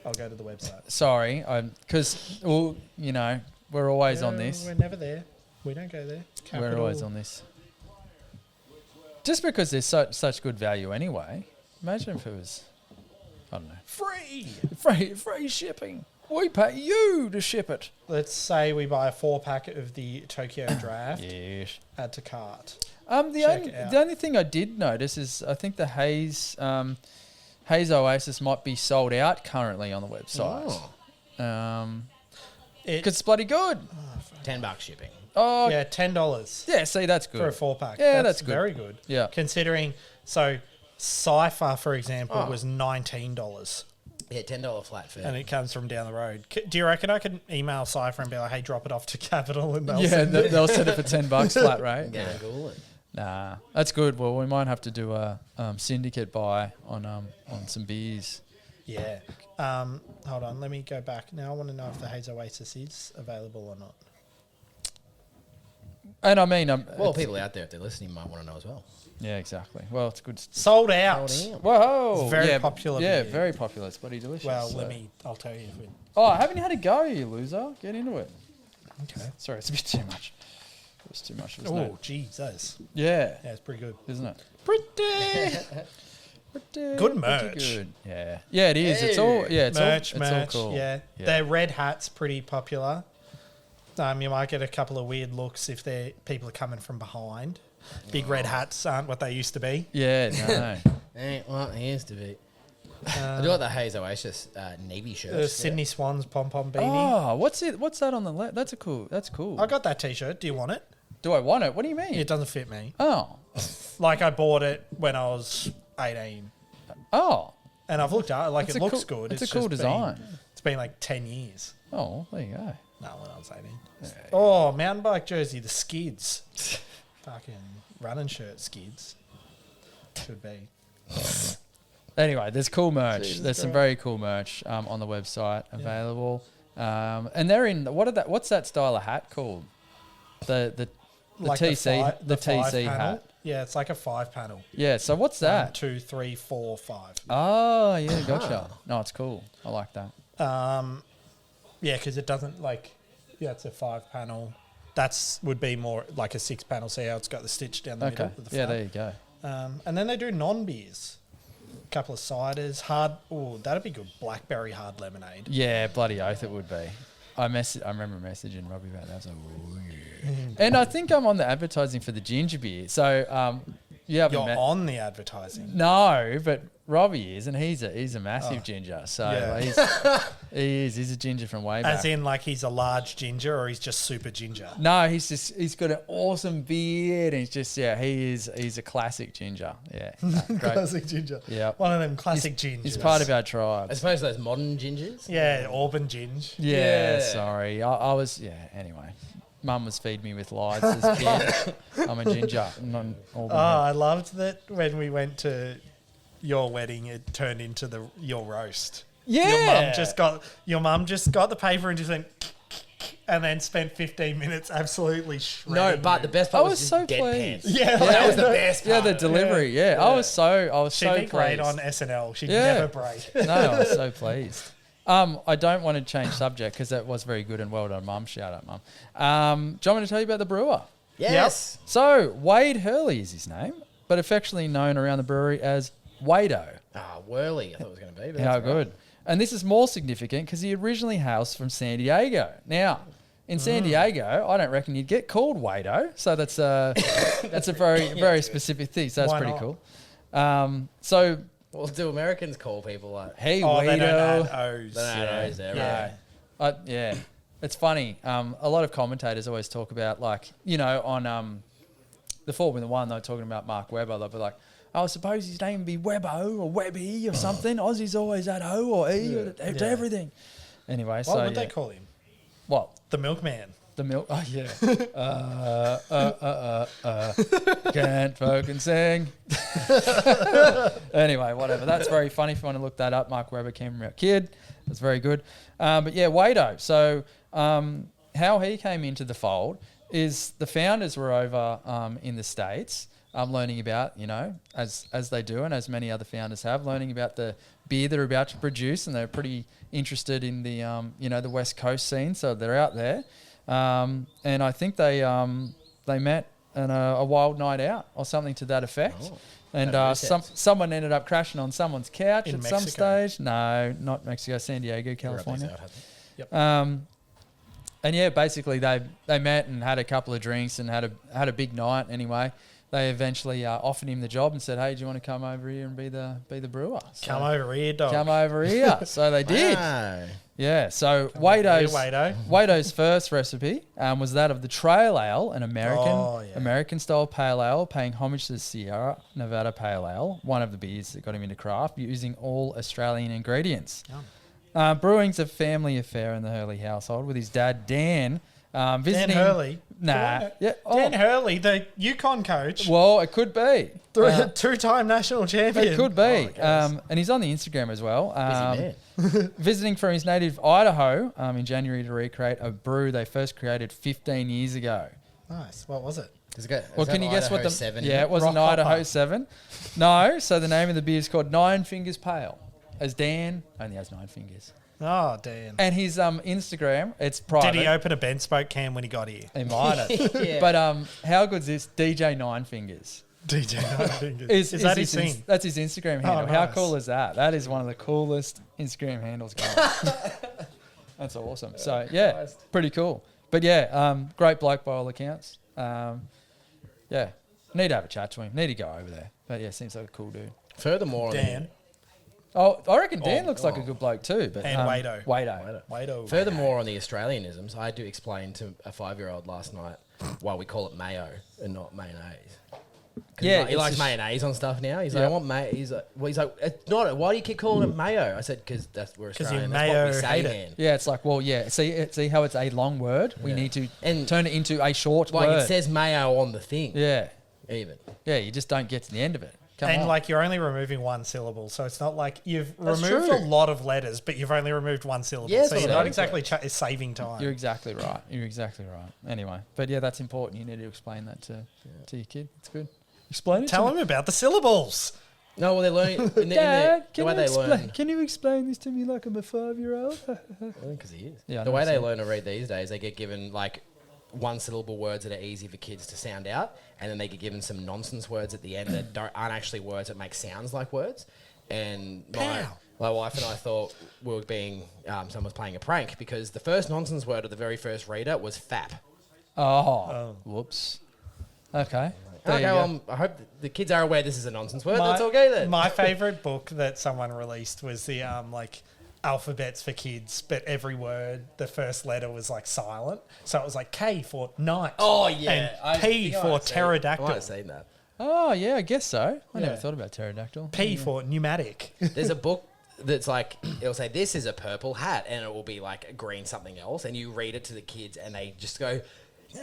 I'll go to the website. Sorry, because we're always on this. We're never there. We don't go there. We're always on this. Just because there's such good value anyway. Imagine if it was, I don't know, free shipping. We pay you to ship it. Let's say we buy a 4-pack of the Tokyo Draft. Yes. Add to cart. The only thing I did notice is I think the Haze Oasis might be sold out currently on the website. Because it's bloody good. $10 shipping. Oh Yeah, $10 yeah. See, that's good for a 4-pack. Yeah, that's good. Very good. Yeah. Considering, so Cypher, for example, was $19. Yeah, $10 flat fee. And it comes from down the road. Do you reckon I could email Cypher and be like, hey, drop it off to Capital and they'll send it? They'll send it for $10 flat rate. Yeah, cool. Nah, that's good. Well, we might have to do a syndicate buy on some beers. Yeah. Hold on, let me go back. Now I want to know if the Haze Oasis is available or not. And I mean, well, people out there, if they're listening, might want to know as well. Yeah, exactly. Well, it's good. Sold out. Whoa. It's very popular Yeah, beer. very popular. It's bloody delicious. Well, so. I'll tell you. If we, Oh, haven't you had a go, you loser? Get into it. okay. Sorry, it's a bit too much. It's too much. Oh, Jesus. Yeah. Yeah, it's pretty good. Isn't it? Pretty. Good merch. Pretty good. Yeah. Yeah, it is. It's all. Yeah, it's merch. all. It's all cool. Yeah. Their red hat's pretty popular. You might get a couple of weird looks if people are coming from behind. Big red hats aren't what they used to be. Yeah. No. Ain't what it used to be. I do like the Haze Oasis navy shirt. The Sydney Swans pom-pom beanie. Oh, what's it? What's that on the left? That's cool. I got that T-shirt. Do you want it? Do I want it? What do you mean? It doesn't fit me. Oh. Like I bought it when I was 18. Oh. And I've looked at it. Like It's it a looks cool- good. it's a cool design. It's been like 10 years. Oh, there you go. No, when I was 18. Oh, mountain bike jersey, the skids. Fucking running shirt skids. Should be. Anyway, there's cool merch. Jesus There's some Christ. very cool merch on the website available. And they're in what's that style of hat called? The Like TC the TC 5 panel. hat. Yeah, it's like a 5 panel. Yeah. So what's 1, that? 2, 3, 4, 5. Oh yeah, gotcha. No, it's cool. I like that. Yeah, because it doesn't it's a 5 panel. That's would be more like a 6 panel. See how it's got the stitch down the Okay. middle of the Yeah, front. there you go. And then they do non-beers. A couple of ciders. That'd be good. Blackberry hard lemonade. Yeah, bloody oath it would be. I remember messaging Robbie about that. I was like, oh, yeah. And I think I'm on the advertising for the ginger beer. So you haven't You're met. on the advertising. No, but Robbie is, and he's a massive ginger. So Yeah. he's a ginger from way back. As in, like, he's a large ginger or he's just super ginger? No, he's got an awesome beard, and he's a classic ginger. Yeah, no, great. Classic ginger. Yeah. One of them classic gingers. He's part of our tribe. As opposed to those modern gingers. Yeah, Auburn ginge. Yeah, Yeah. sorry. I was anyway. Mum was feeding me with lies as a kid. I'm a ginger. I'm Oh, I loved that when we went to your wedding, it turned into your roast. yeah. Your mum just got the paper and just went and then spent 15 minutes absolutely shredding. No, but the best part I was was just so deadpans. pleased. Yeah, That was the best Yeah, part. the delivery. Yeah, I was so She'd so be great pleased. on SNL. She'd Yeah. never break. No, I was so pleased. I don't want to change subject because that was very good and well done, Mum. Shout out, Mum. Do you want me to tell you about the brewer? Yes. So Wade Hurley is his name, but affectionately known around the brewery as Wado. Whirly, I thought it was going to be. But How that's right. good. And this is more significant because he originally hails from San Diego. Now, in San Diego, I don't reckon you'd get called Wado. So that's a very specific thing. So that's Why pretty not? cool. So, Well, do Americans call people like... hey, Oh, they don't Wado. add O's. They don't add O's there, Yeah. right? Yeah. It's funny. A lot of commentators always talk about, like, on the Formula One, they're talking about Mark Webber. They'll be like, I suppose his name would be Webbo or Webby or something. Aussies always add O or E to everything. Anyway, What would they call him? What? The milkman. The milk? Oh, yeah. Can't fucking sing. Anyway, whatever. That's very funny if you want to look that up. Mark Webber, Canberra kid. That's very good. But yeah, Wado. So how he came into the fold is the founders were over in the States learning about, as they do and as many other founders have, learning about the beer they're about to produce, and they're pretty interested in the, the West Coast scene. So they're out there. and I think they met on a wild night out or something to that effect. Oh, and that makes sense. someone ended up crashing on someone's couch In at some Mexico. stage. No, not Mexico, San Diego, Right, California. that's how it happened. And yeah, basically they met and had a couple of drinks and had a big night. Anyway, they eventually offered him the job and said, "Hey, do you want to come over here and be the brewer? So Come over here, dog. Come over here." So they did. Wow. Yeah. So Wado. Wado's first recipe was that of the Trail Ale, an American style pale ale, paying homage to the Sierra Nevada Pale Ale, one of the beers that got him into craft, using all Australian ingredients. Brewing's a family affair in the Hurley household, with his dad Dan visiting. Dan Hurley. Nah. Yeah. Dan Hurley, the Yukon coach. Well, it could be. Two-time national champion. It could be. And he's on the Instagram as well. Busy man. Visiting from his native Idaho in January to recreate a brew they first created 15 years ago. Nice. What was it? Well, can you guess what the... 7 Yeah, it was an Rock Idaho Hopper. 7. No, so the name of the beer is called Nine Fingers Pale. As Dan only has 9 fingers. Oh, Dan. And his Instagram, it's private. Did he open a Ben Spoke can when he got here? He might have. Yeah. But how good's this? DJ Nine Fingers. DJ Nine Fingers. Is that his his thing? That's his Instagram handle. Oh, How nice. cool is that? That is one of the coolest Instagram handles going. That's awesome. So yeah, pretty cool. But yeah, great bloke by all accounts. Yeah, need to have a chat to him. Need to go over there. But yeah, seems like a cool dude. Furthermore, Dan. Oh, I reckon Dan looks like a good bloke too. But And Wado. Wado. Furthermore, on the Australianisms, I had to explain to a 5-year-old last night why we call it mayo and not mayonnaise. Yeah, he likes mayonnaise on stuff now. He's like, Yeah. I want mayo. He's like, it's not. Why do you keep calling it mayo? I said, because we're Australian. That's mayo what we say, hate it. man. Yeah, it's like, well, yeah. See how it's a long word. We need to And turn it into a short Like word. it says mayo on the thing. Yeah, Even. yeah. You just don't get to the end of it. Come And on. like you're only removing one syllable, so it's not like you've That's removed true. a lot of letters, but you've only removed one syllable. Yeah, so that's you're what not I exactly saving time. You're exactly right. You're exactly right. Anyway, but yeah, that's important. You need to explain that to your kid. It's good. Explain it. Tell to him about the syllables. No, well, they learn in the Dad, the way they learn. can you explain this to me like I'm a 5-year-old? Because he is. Yeah, I the know way they so. learn to read these days, they get given like one syllable words that are easy for kids to sound out, and then they get given some nonsense words at the end that aren't actually words that make sounds like words. And my wife and I thought we were being someone was playing a prank because the first nonsense word of the very first reader was fap. Oh, whoops. Okay. There Okay, you go. well, I hope the kids are aware this is a nonsense word. That's okay then. My favorite book that someone released was the like alphabets for kids, but every word, the first letter was like silent. So it was like K for night. Oh, yeah. And P for I might pterodactyl. have seen that. Oh, yeah, I guess so. I Yeah. never thought about pterodactyl. P for pneumatic. There's a book that's like, it'll say, this is a purple hat, and it will be like a green something else, and you read it to the kids, and they just go,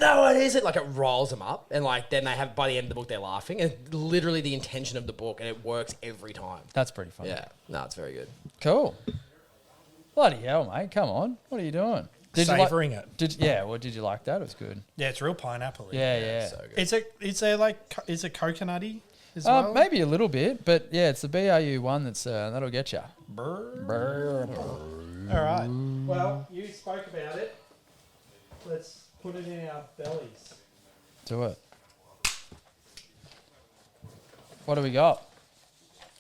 no, it isn't. Like, it riles them up, and like, then they have, by the end of the book, they're laughing, and it's literally the intention of the book, and it works every time. That's pretty funny. Yeah, no, it's very good. Cool. Bloody hell, mate. Come on. What are you doing? Savouring it. Did you like that? It was good. Yeah, it's real pineapple. Yeah. So good. Is it coconutty as well? Maybe a little bit, but yeah, it's the BRU one that'll get you. All right. Well, you spoke about it. Let's put it in our bellies. Do it. What do we got?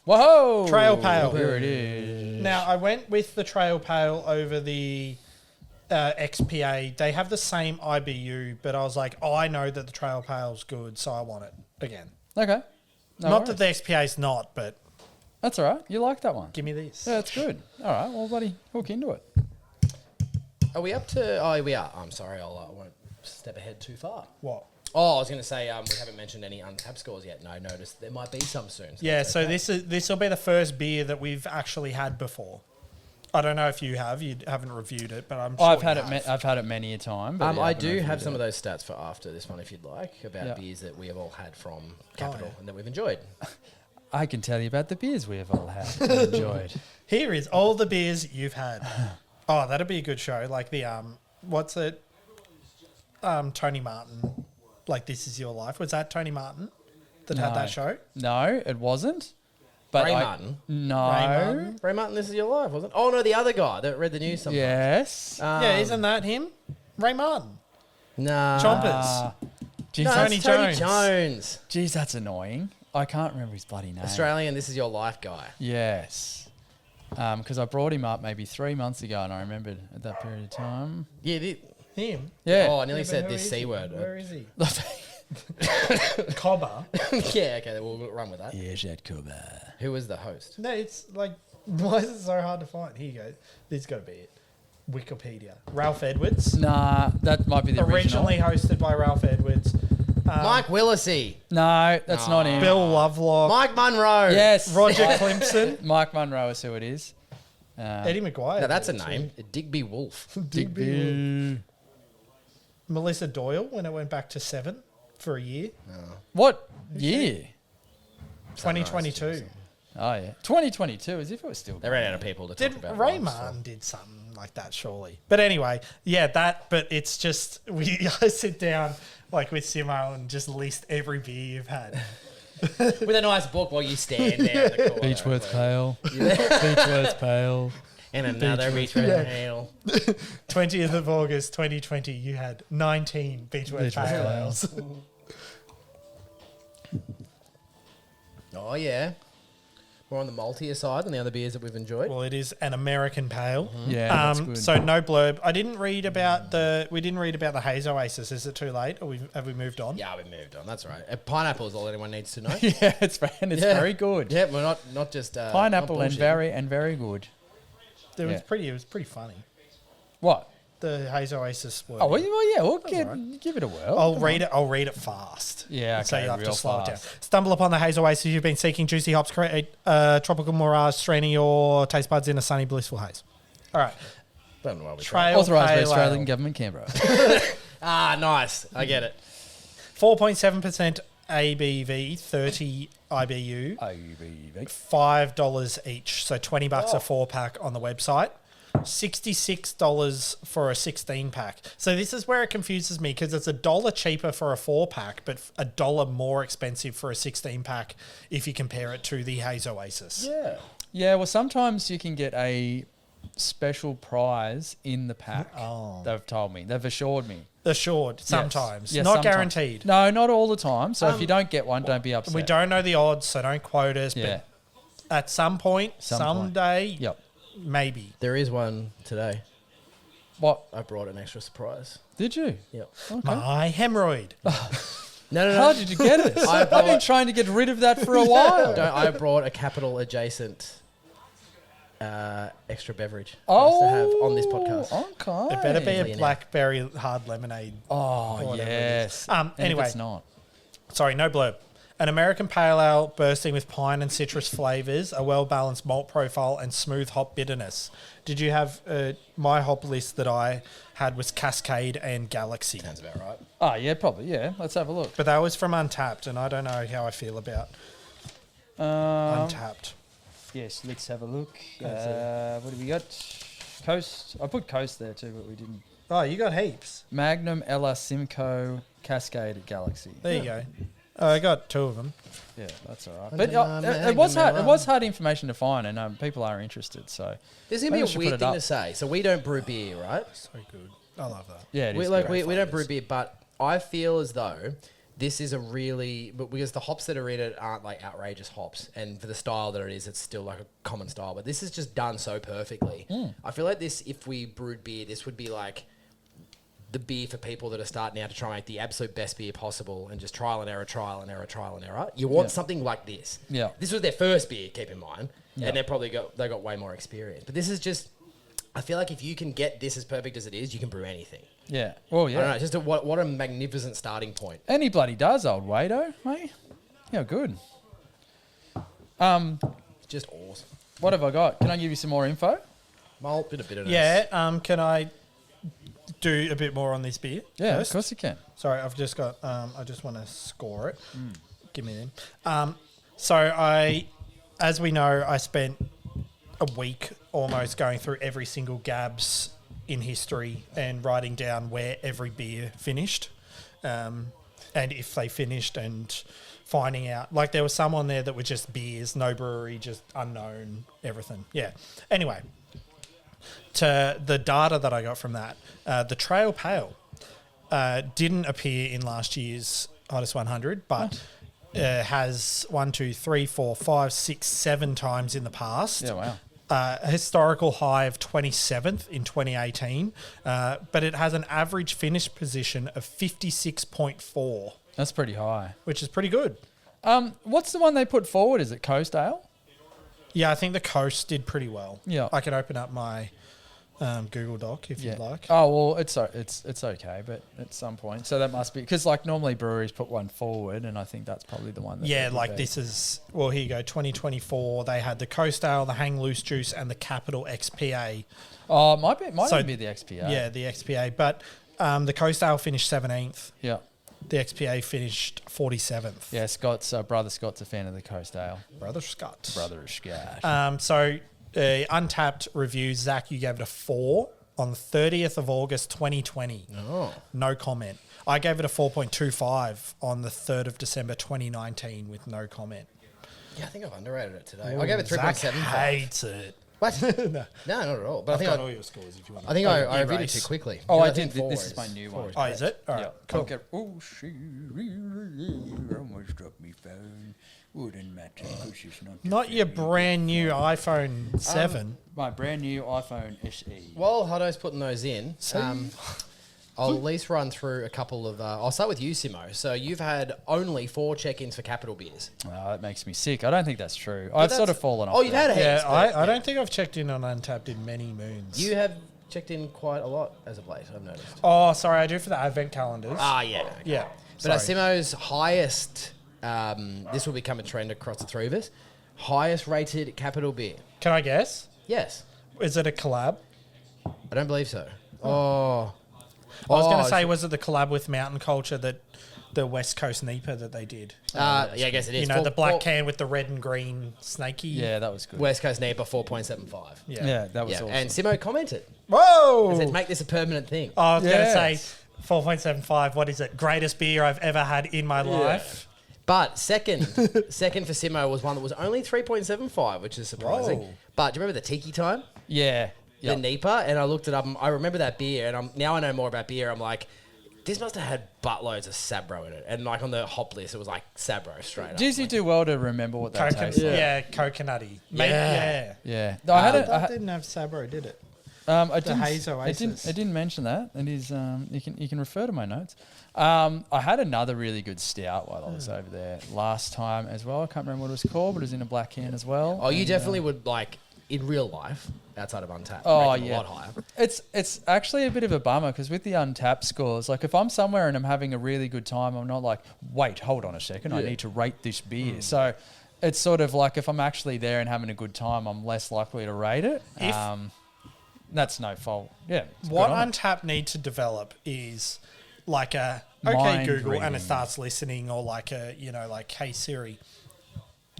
Whoa! Trail Pale. Here it is. Now, I went with the Trail Pale over the XPA. They have the same IBU, but I was like, I know that the Trail Pale's good, so I want it again. Okay. No Not worries. that the XPA's not, but That's all right. You like that one? give me this. Yeah, it's good. All right. Well, buddy, hook into it. Are we up to... Oh, we are. I'm sorry, I won't step ahead too far. What? Oh, I was going to say, we haven't mentioned any Untappd scores yet. No, notice there might be some soon. Yeah, that's so okay. this will be the first beer that we've actually had before. I don't know if you have. You haven't reviewed it, but I'm sure I've you had have. it. I've had it many a time. But yeah, I haven't do reviewed have it. some of those stats for after this one, if you'd like, about Yeah. beers that we have all had from Capital yeah. and that we've enjoyed. I can tell you about the beers we have all had and enjoyed. Here is all the beers you've had. Oh, that'd be a good show. Like the what's it? Tony Martin. Like This Is Your Life. Was that Tony Martin that had No. that show? No, it wasn't. But Ray I- Martin? No. Ray Martin? Ray Martin, This Is Your Life, wasn't it? Oh, no, the other guy that read the news sometimes. Yes. Yeah, isn't that him? Ray Martin. Nah. Chompers. Jeez, No, Tony that's Tony Jones. Jones. Jeez, that's annoying. I can't remember his bloody name. Australian, this is your life guy. Yes. Because I brought him up maybe 3 months ago, and I remembered at that period of time. Yeah, Him. Yeah. Oh, I nearly Yeah, but said who this is C he? word. Where is he? Cobber. Yeah, okay, then we'll run with that. Yeah, Jed Kuba. Who was the host? No, it's like, why is it so hard to find? Here you go. This has got to be it. Wikipedia. Ralph Edwards. Nah, that might be the original. Originally hosted by Ralph Edwards. Mike Willisey. No, that's not him. Bill Lovelock. Mike Munro. Yes. Roger Clemson. Mike Munro is who it is. Eddie McGuire. No, that's a did it name. Digby Wolf. too. Digby. Melissa Doyle when it went back to 7 for a year. What year? 2022. Oh, yeah. 2022, as if it was still They ran out of people to talk Did about. Ray lives, so. Martin did something like that, surely. But anyway, yeah, but it's just, I sit down like with Simo and just list every beer you've had. With a nice book while you stand there in the corner. Beechworth Pale. Beechworth Pale. And another Beechworth Yeah. Ale. 20th of August 2020, you had 19 Beechworth Beechworth Pale Ales. Ales. Oh, yeah. More on the maltier side than the other beers that we've enjoyed. Well, it is an American pale. Yeah, that's good. So no blurb. I didn't read about we didn't read about the Haze Oasis. Is it too late? Or have we moved on? Yeah, we moved on. That's right. Pineapple is all anyone needs to know. Yeah, it's very good. Yeah, we're not just Pineapple not and bullshitting. very good. It was Yeah. pretty funny. What? The Haze Oasis word. Oh, well, yeah, we'll all give it a whirl. I'll read it fast. Yeah, So okay, you'll have to real slow it down. fast. Stumble upon the Haze Oasis you've been seeking. Juicy hops create tropical mirage, straining your taste buds in a sunny, blissful haze. All right. Don't know why we tried. Trail Authorised by Pale Australian Ale. Government, Canberra. Ah, nice. I get it. 4.7% ABV, 30 IBU, $5 each. So $20 a 4-pack on the website. $66 for a 16-pack. So this is where it confuses me because it's $1 cheaper for a 4-pack, but $1 more expensive for a 16-pack if you compare it to the Haze Oasis. Yeah. Yeah, well, sometimes you can get a special prize in the pack. Oh. They've told me. They've assured me. Assured, sometimes. Yes, Not sometimes. guaranteed. No, not all the time. So if you don't get one, don't be upset. We don't know the odds, so don't quote us. Yeah. But at some point, Some point. someday, Yep. maybe. There is one today. What? I brought an extra surprise. Did you? Yep. My hemorrhoid. No. How did you get it? I've been trying to get rid of that for a while. I brought a Capital adjacent extra beverage for us to have on this podcast. Okay. It better be Easily a enough. blackberry hard lemonade. Oh, whatever it yes. is. And Anyway. if it's not. Sorry, no blurb. An American pale ale bursting with pine and citrus flavors, a well-balanced malt profile, and smooth hop bitterness. Did you have my hop list that I had was Cascade and Galaxy? Sounds about right. Oh, yeah, probably. Yeah. Let's have a look. But that was from Untappd, and I don't know how I feel about Untappd. Yes, let's have a look. What do we got? Coast. I put Coast there too, but we didn't. Oh, you got heaps. Magnum, Ella, Simcoe, Cascade at Galaxy. There you go. I got 2 of them. Yeah, that's all right. Under But my it was hard. Magnum It was hard information to find, and people are interested. So There's gonna Maybe be we a should weird put it thing up. to say. So we don't brew beer, right? So good. I love that. yeah, it We is like great. we don't brew beer, but I feel as though this is a really because the hops that are in it aren't like outrageous hops, and for the style that it is, it's still like a common style. But this is just done so perfectly. I feel like this, if we brewed beer, this would be like the beer for people that are starting out to try and make the absolute best beer possible and just trial and error, trial and error, trial and error. You want something like this. Yeah. This was their first beer, keep in mind, Yeah. and they got way more experience. But this is just, I feel like if you can get this as perfect as it is, you can brew anything. Yeah. Well, I don't know, yeah. just what a magnificent starting point. And he bloody does, old Wado, mate. Yeah, good. Just awesome. What have I got? Can I give you some more info? Malt, bit of bitterness. Yeah. Can I do a bit more on this beer? Yeah, first? of course you can. Sorry, I've just got. I just want to score it. Give me them. So as we know, I spent a week almost going through every single GABS in history and writing down where every beer finished, and if they finished, and finding out. Like there was some on there that were just beers, no brewery, just unknown, everything. Yeah. Anyway, to the data that I got from that, the Trail Pale Didn't appear in last year's Hottest 100, but has 1, 2, 3, 4, 5, 6, 7 times in the past. Yeah, wow. A historical high of 27th in 2018, but it has an average finish position of 56.4, That's pretty high. which is pretty good. What's the one they put forward? Is it Coast Ale? Yeah, I think the Coast did pretty well. Yeah. I can open up my Google Doc if you'd like. Oh well, it's okay, but at some point, so that must be because like normally breweries put one forward, and I think that's probably the one. That Yeah, would like be. this is, well, here you go, 2024. They had the Coast Ale, the Hang Loose Juice, and the Capital XPA. Oh, might So- even be the XPA. Yeah, the XPA. But the Coast Ale finished 17th. Yeah. The XPA finished 47th. Yeah, Scott's brother Scott's a fan of the Coast Ale. Brother Scott. Brother Scott. So Untappd reviews, Zach, you gave it a 4 on the 30th of August 2020. Oh. No comment. I gave it a 4.25 on the 3rd of December 2019 with no comment. Yeah, I think I've underrated it today. I gave it Zach 3.75. hates it. What? No. No, not at all. But I've I got think all your scores if you want. I think I you reviewed it race. too quickly. Oh, Because I did. think This 4 is my new four one. is Oh, is it? All right, cool. Okay. Oh, she almost dropped me phone. Wouldn't matter because it's Not your brand new iPhone 7. My brand new iPhone SE. While Hutto's putting those in, I'll at least run through a couple of... I'll start with you, Simo. So you've had only 4 check-ins for Capital Beers. Oh, that makes me sick. I don't think that's true. I've sort of fallen off. Oh, you've had Yeah, heaps. but I don't think I've checked in on Untappd in many moons. You have checked in quite a lot as of late, I've noticed. Oh, sorry, I do for the advent calendars. Ah, yeah. Okay. Yeah. But sorry. Simo's highest... this will become a trend across the three of us. Highest rated Capital Beer. Can I guess? Yes. Is it a collab? I don't believe so. Oh. I was going Oh, to say, was it the collab with Mountain Culture that the West Coast NEPA that they did? yeah, I guess it is. You know, Four- the black four- can with the red and green snaky. Yeah, that was good. West Coast NEPA 4.75. Yeah, that was Yeah, awesome. and Simo commented. Whoa! He said, make this a permanent thing. I was going to say Yes. 4.75. What is it? Greatest beer I've ever had in my life. But second for Simo was one that was only 3.75, which is surprising. Whoa. But do you remember the Tiki Time? yeah. The NEPA? And I looked it up, and I remember that beer, and now I know more about beer. I'm like, this must have had buttloads of Sabro in it. And like on the hop list, it was like Sabro straight up. Does you do well to remember what that tastes like? Yeah, coconutty. Yeah. Yeah. No, I had it. That didn't have Sabro, did it? I didn't, Haze Oasis. It didn't mention that. It is. You can refer to my notes. I had another really good stout while I was over there last time as well. I can't remember what it was called, but it was in a black can as well. Oh, you definitely would like in real life outside of Untappd. Oh, rate them yeah. a lot higher. It's actually a bit of a bummer because with the Untappd scores, like if I'm somewhere and I'm having a really good time, I'm not like, wait, hold on a second, I need to rate this beer. So it's sort of like if I'm actually there and having a good time, I'm less likely to rate it. If- That's no fault. Yeah. it's What good on it. Untappd need to develop is like a okay Mind Google and reading. it starts listening, or like a like hey Siri.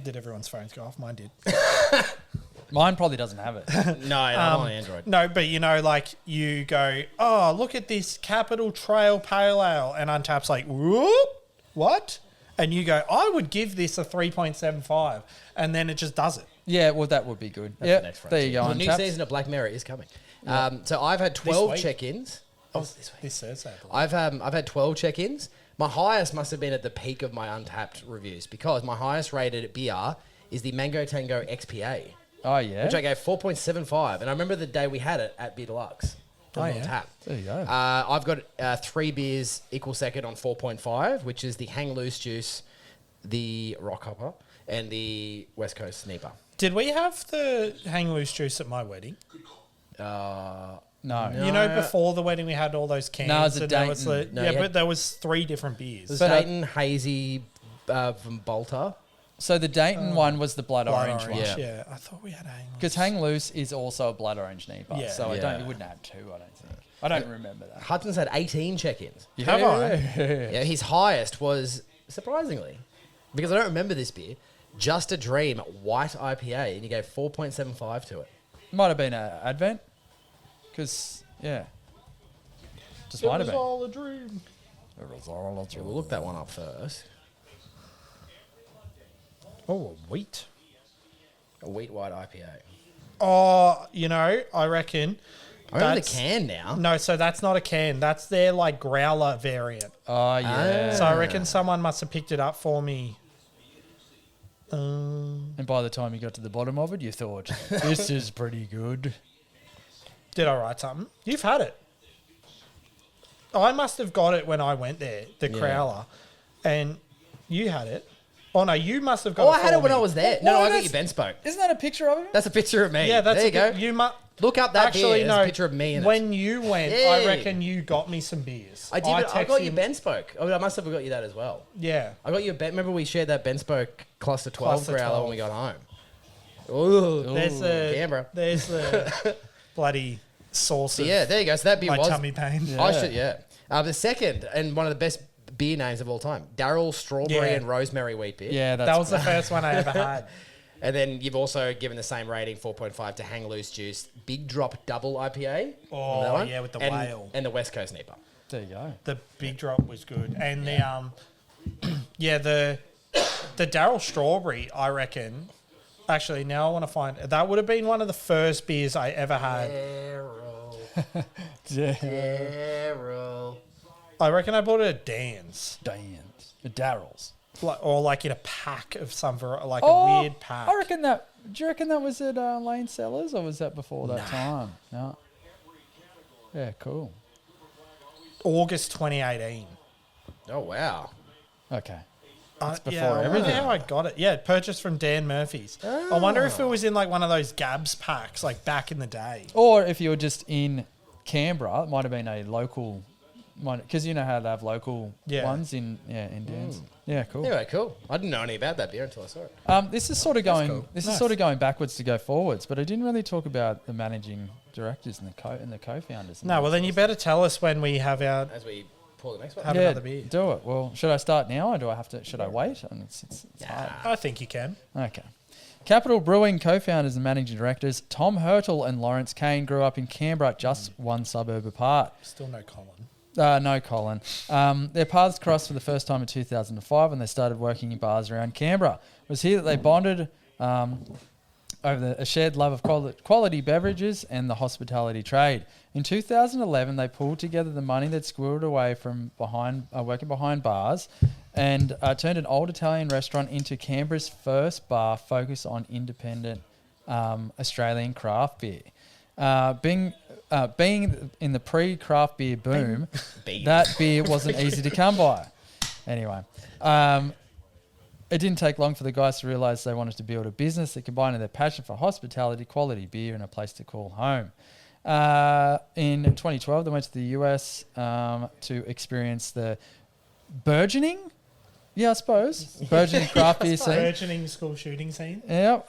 Did everyone's phones go off? Mine did. Mine probably doesn't have it. No, I'm on Android. No, but like you go, oh look at this Capital Trail Pale Ale, and Untappd's like, whoop, what? And you go, I would give this a 3.75, and then it just does it. Yeah, well, that would be good. That's Yeah, the next there you go. The new Untappd. season of Black Mirror is coming. So I've had 12 week? check-ins. Oh, this week. This Thursday. I believe. I've had 12 check-ins. My highest must have been at the peak of my Untappd reviews because my highest rated beer is the Mango Tango XPA, Oh, yeah. which I gave 4.75. And I remember the day we had it at Beer Deluxe from Oh, yeah. Untappd. There you go. I've got 3 beers equal second on 4.5, which is the Hang Loose Juice, the Rock Hopper, and the West Coast Sneeper. Did we have the Hang Loose Juice at my wedding? no. You know, before the wedding, we had all those cans. No, it was a and there was Dayton. No, yeah, you had- but there was 3 different beers. There's But, Dayton, Hazy from Bolter. So the Dayton one was the blood, Blood orange one. Yeah. Yeah, I thought we had Hang Loose. Because Hang Loose is also a blood orange NEPA. Yeah. So Yeah. you wouldn't have 2, I don't think. I don't remember that. Hudson's had 18 check-ins. Have I? Yeah, his highest was, surprisingly, because I don't remember this beer, Just a Dream White IPA, and you gave 4.75 to it. Might have been an Advent. Because, yeah. Just might have been. all a dream. Yeah, we'll look that one up first. Oh, a wheat. A wheat white IPA. Oh, I reckon I remember the That's- can now. No, so that's not a can. That's their like growler variant. Oh, yeah. So I reckon someone must have picked it up for me. And by the time you got to the bottom of it, you thought, this is pretty good. Did I write something? You've had it. I must have got it when I went there, the crowler, and you had it. Oh no, you must have got it. Oh, I had for it when me. I was there. Well, No, I got that's- your Ben spoke. Isn't that a picture of him? That's a picture of me. Yeah, that's there you go. You Look up that beer. actually There's no a picture of me in it. when you went. Yeah. I reckon you got me some beers. I did. I got texted your Ben spoke. I must have got you that as well. Yeah, I got you a Ben. Remember we shared that Ben spoke cluster 12 Cluster growler 12. when we got home. Ooh, there's the Canberra. There's the bloody sauce. So of yeah, there you go. So that beer my was. tummy pain. I should, yeah. The second and one of the best beer names of all time, Darryl Strawberry Yeah. and Rosemary Wheat Beer. Yeah, that's That was the first one I ever had. And then you've also given the same rating, 4.5, to Hang Loose Juice Big Drop Double IPA. Oh, Remember that one? yeah, with the and, whale. And the West Coast Nipper. There you go. The big drop was good, and the the Darryl Strawberry, I reckon. Actually, now I want to find that would have been one of the first beers I ever had. Darryl. I reckon I bought it at Dan's, Dan's. Darryl's. or like in a pack of some like a weird pack. I reckon that. Do you reckon that was at Lane Cellars, or was that before that time? No. Yeah, cool. August 2018. Oh, wow. Okay. That's before I wonder everything. how I got it. Yeah, purchased from Dan Murphy's. I wonder if it was in like one of those GABS packs, like back in the day. Or if you were just in Canberra, it might have been a local, because you know how they have local ones in Dan's. Yeah, cool. Anyway, cool. I didn't know anything about that beer until I saw it. This is sort of going. cool. This Nice. is sort of going backwards to go forwards, but I didn't really talk about the managing directors and the co-founders. No, well then you better tell us when we have our As we pour the next one. have yeah, another beer. do it. Well, should I start now, or do I have to? Should I wait? And it's hard. I think you can. Okay. Capital Brewing co-founders and managing directors Tom Hurtle and Lawrence Kane grew up in Canberra, just one suburb apart. Still no Colin. No, Colin. Their paths crossed for the first time in 2005 when they started working in bars around Canberra. It was here that they bonded over a shared love of quality beverages and the hospitality trade. In 2011, they pulled together the money that squirreled away from working behind bars and turned an old Italian restaurant into Canberra's first bar focused on independent Australian craft beer. Being in the pre-craft beer boom, that beer wasn't easy to come by. Anyway, it didn't take long for the guys to realise they wanted to build a business that combined their passion for hospitality, quality beer, and a place to call home. In 2012, they went to the US to experience the burgeoning craft beer scene. Burgeoning school shooting scene. Yeah.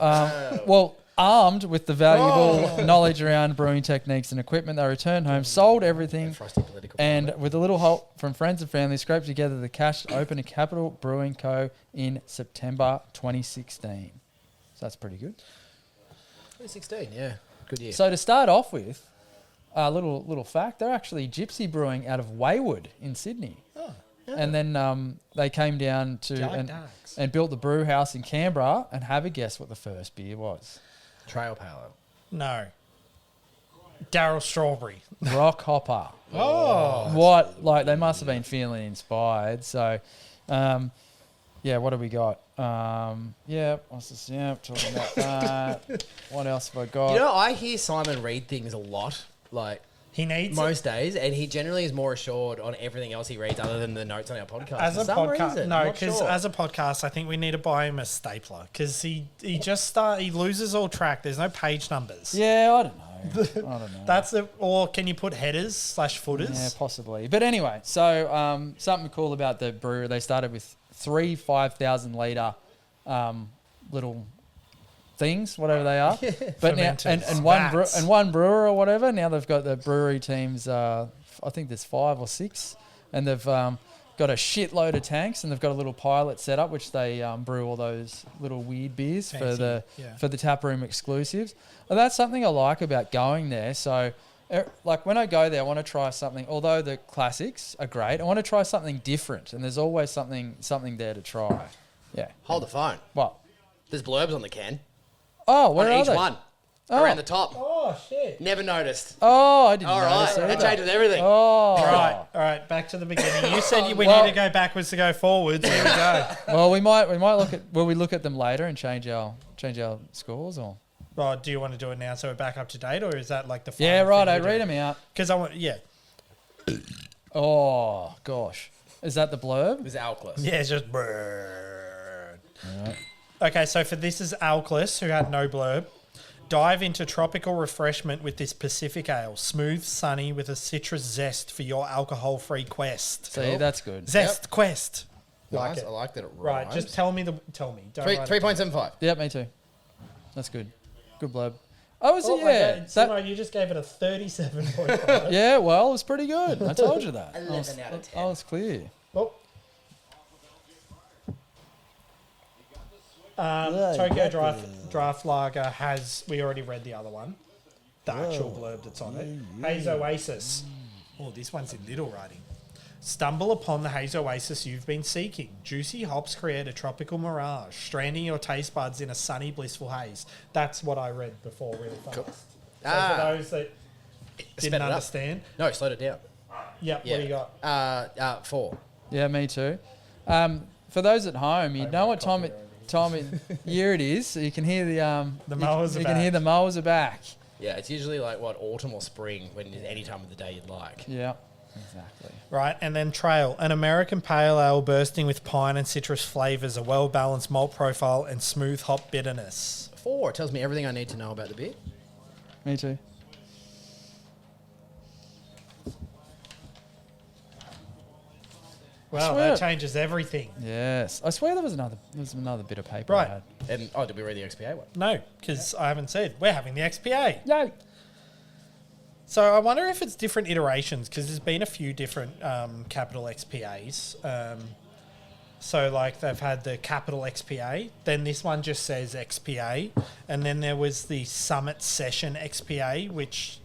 Well, armed with the valuable knowledge around brewing techniques and equipment, they returned home, sold everything, Frosty political. and with a little help from friends and family, scraped together the cash to open a Capital Brewing Co. in September 2016. So that's pretty good. 2016, yeah. Good year. So to start off with, a little fact, they're actually Gypsy Brewing out of Wayward in Sydney. And then they came down to and built the brew house in Canberra, and have a guess what the first beer was. Trail Palo. No. Darryl Strawberry. Rock Hopper. Oh. What, like, they must have been feeling inspired. So, yeah, what have we got? What's this? Yeah, talking about that. What else have I got? You know, I hear Simon read things a lot, like He needs most days, and he generally is more assured on everything else he reads other than the notes on our podcast. as For a some podcast. reason, No, I'm not because sure. as a podcast, I think we need to buy him a stapler because he loses all track. There's no page numbers. Yeah, I don't know. I don't know. That's the or can you put headers/footers? Yeah, possibly. But anyway, so something cool about the brewery, they started with 3 5,000 litre little things, whatever they are. But now, Fermenters. and one brewer or whatever, now they've got the brewery teams, I think there's 5 or 6, and they've got a shitload of tanks, and they've got a little pilot set up, which they brew all those little weird beers for the tap room exclusives. And that's something I like about going there. So, like when I go there, I want to try something. Although the classics are great, I want to try something different, and there's always something there to try. Yeah. Hold the phone. What? There's blurbs on the can. Oh, where on are each they? one. around the top. Oh, shit. Never noticed. Oh, I didn't All right, notice that either. changes everything. Oh. All right, back to the beginning. You said we need to go backwards to go forwards. Here we go. Well, we might look at. Will we look at them later and change our scores or? Well, do you want to do it now so we're back up to date, or is that like the final Yeah, right. thing I we read do? them out. Because I want, yeah. Oh gosh, is that the blurb? It was Alkless. Yeah, it's just brrrr. Okay, so for this is Alkless, who had no blurb. Dive into tropical refreshment with this Pacific Ale. Smooth, sunny, with a citrus zest for your alcohol-free quest. See, that's good. Zest quest. Nice. Like it. I like that it Right, rhymes. just tell me. Don't Three, write it down. 3.75. Yep, me too. That's good. Good blurb. Oh, was Oh it? my Yeah. God, Simo, you just gave it a 37.5. Yeah. Well, it was pretty good. I told you that. 11 out of 10. I was clear. Oh. Yeah, Tokyo exactly. Draft Lager has, we already read the other one, the actual blurb that's on it. Haze Oasis. Oh, this one's in little writing. Stumble upon the Haze Oasis you've been seeking. Juicy hops create a tropical mirage, stranding your taste buds in a sunny, blissful haze. That's what I read before really fast. Cool. So Ah. for those that Sped didn't it up. understand, No, slowed it down. yep, Yeah. what do you got? 4. Yeah, me too. For those at home, you know what time of year it is. So you can hear The mowers are You can hear back. the mowers are back. Yeah, it's usually like autumn or spring, when any time of the day you'd like. Yeah, exactly. Right, and then Trail, an American pale ale bursting with pine and citrus flavours, a well-balanced malt profile and smooth hop bitterness. 4 tells me everything I need to know about the beer. Me too. Wow, swear- that changes everything. Yes, I swear there was another bit of paper. I Right. had. And did we read the XPA one? No, because I haven't said. We're having the XPA. Yay! So I wonder if it's different iterations, because there's been a few different capital XPAs. So like they've had the capital XPA, then this one just says XPA, and then there was the Summit Session XPA,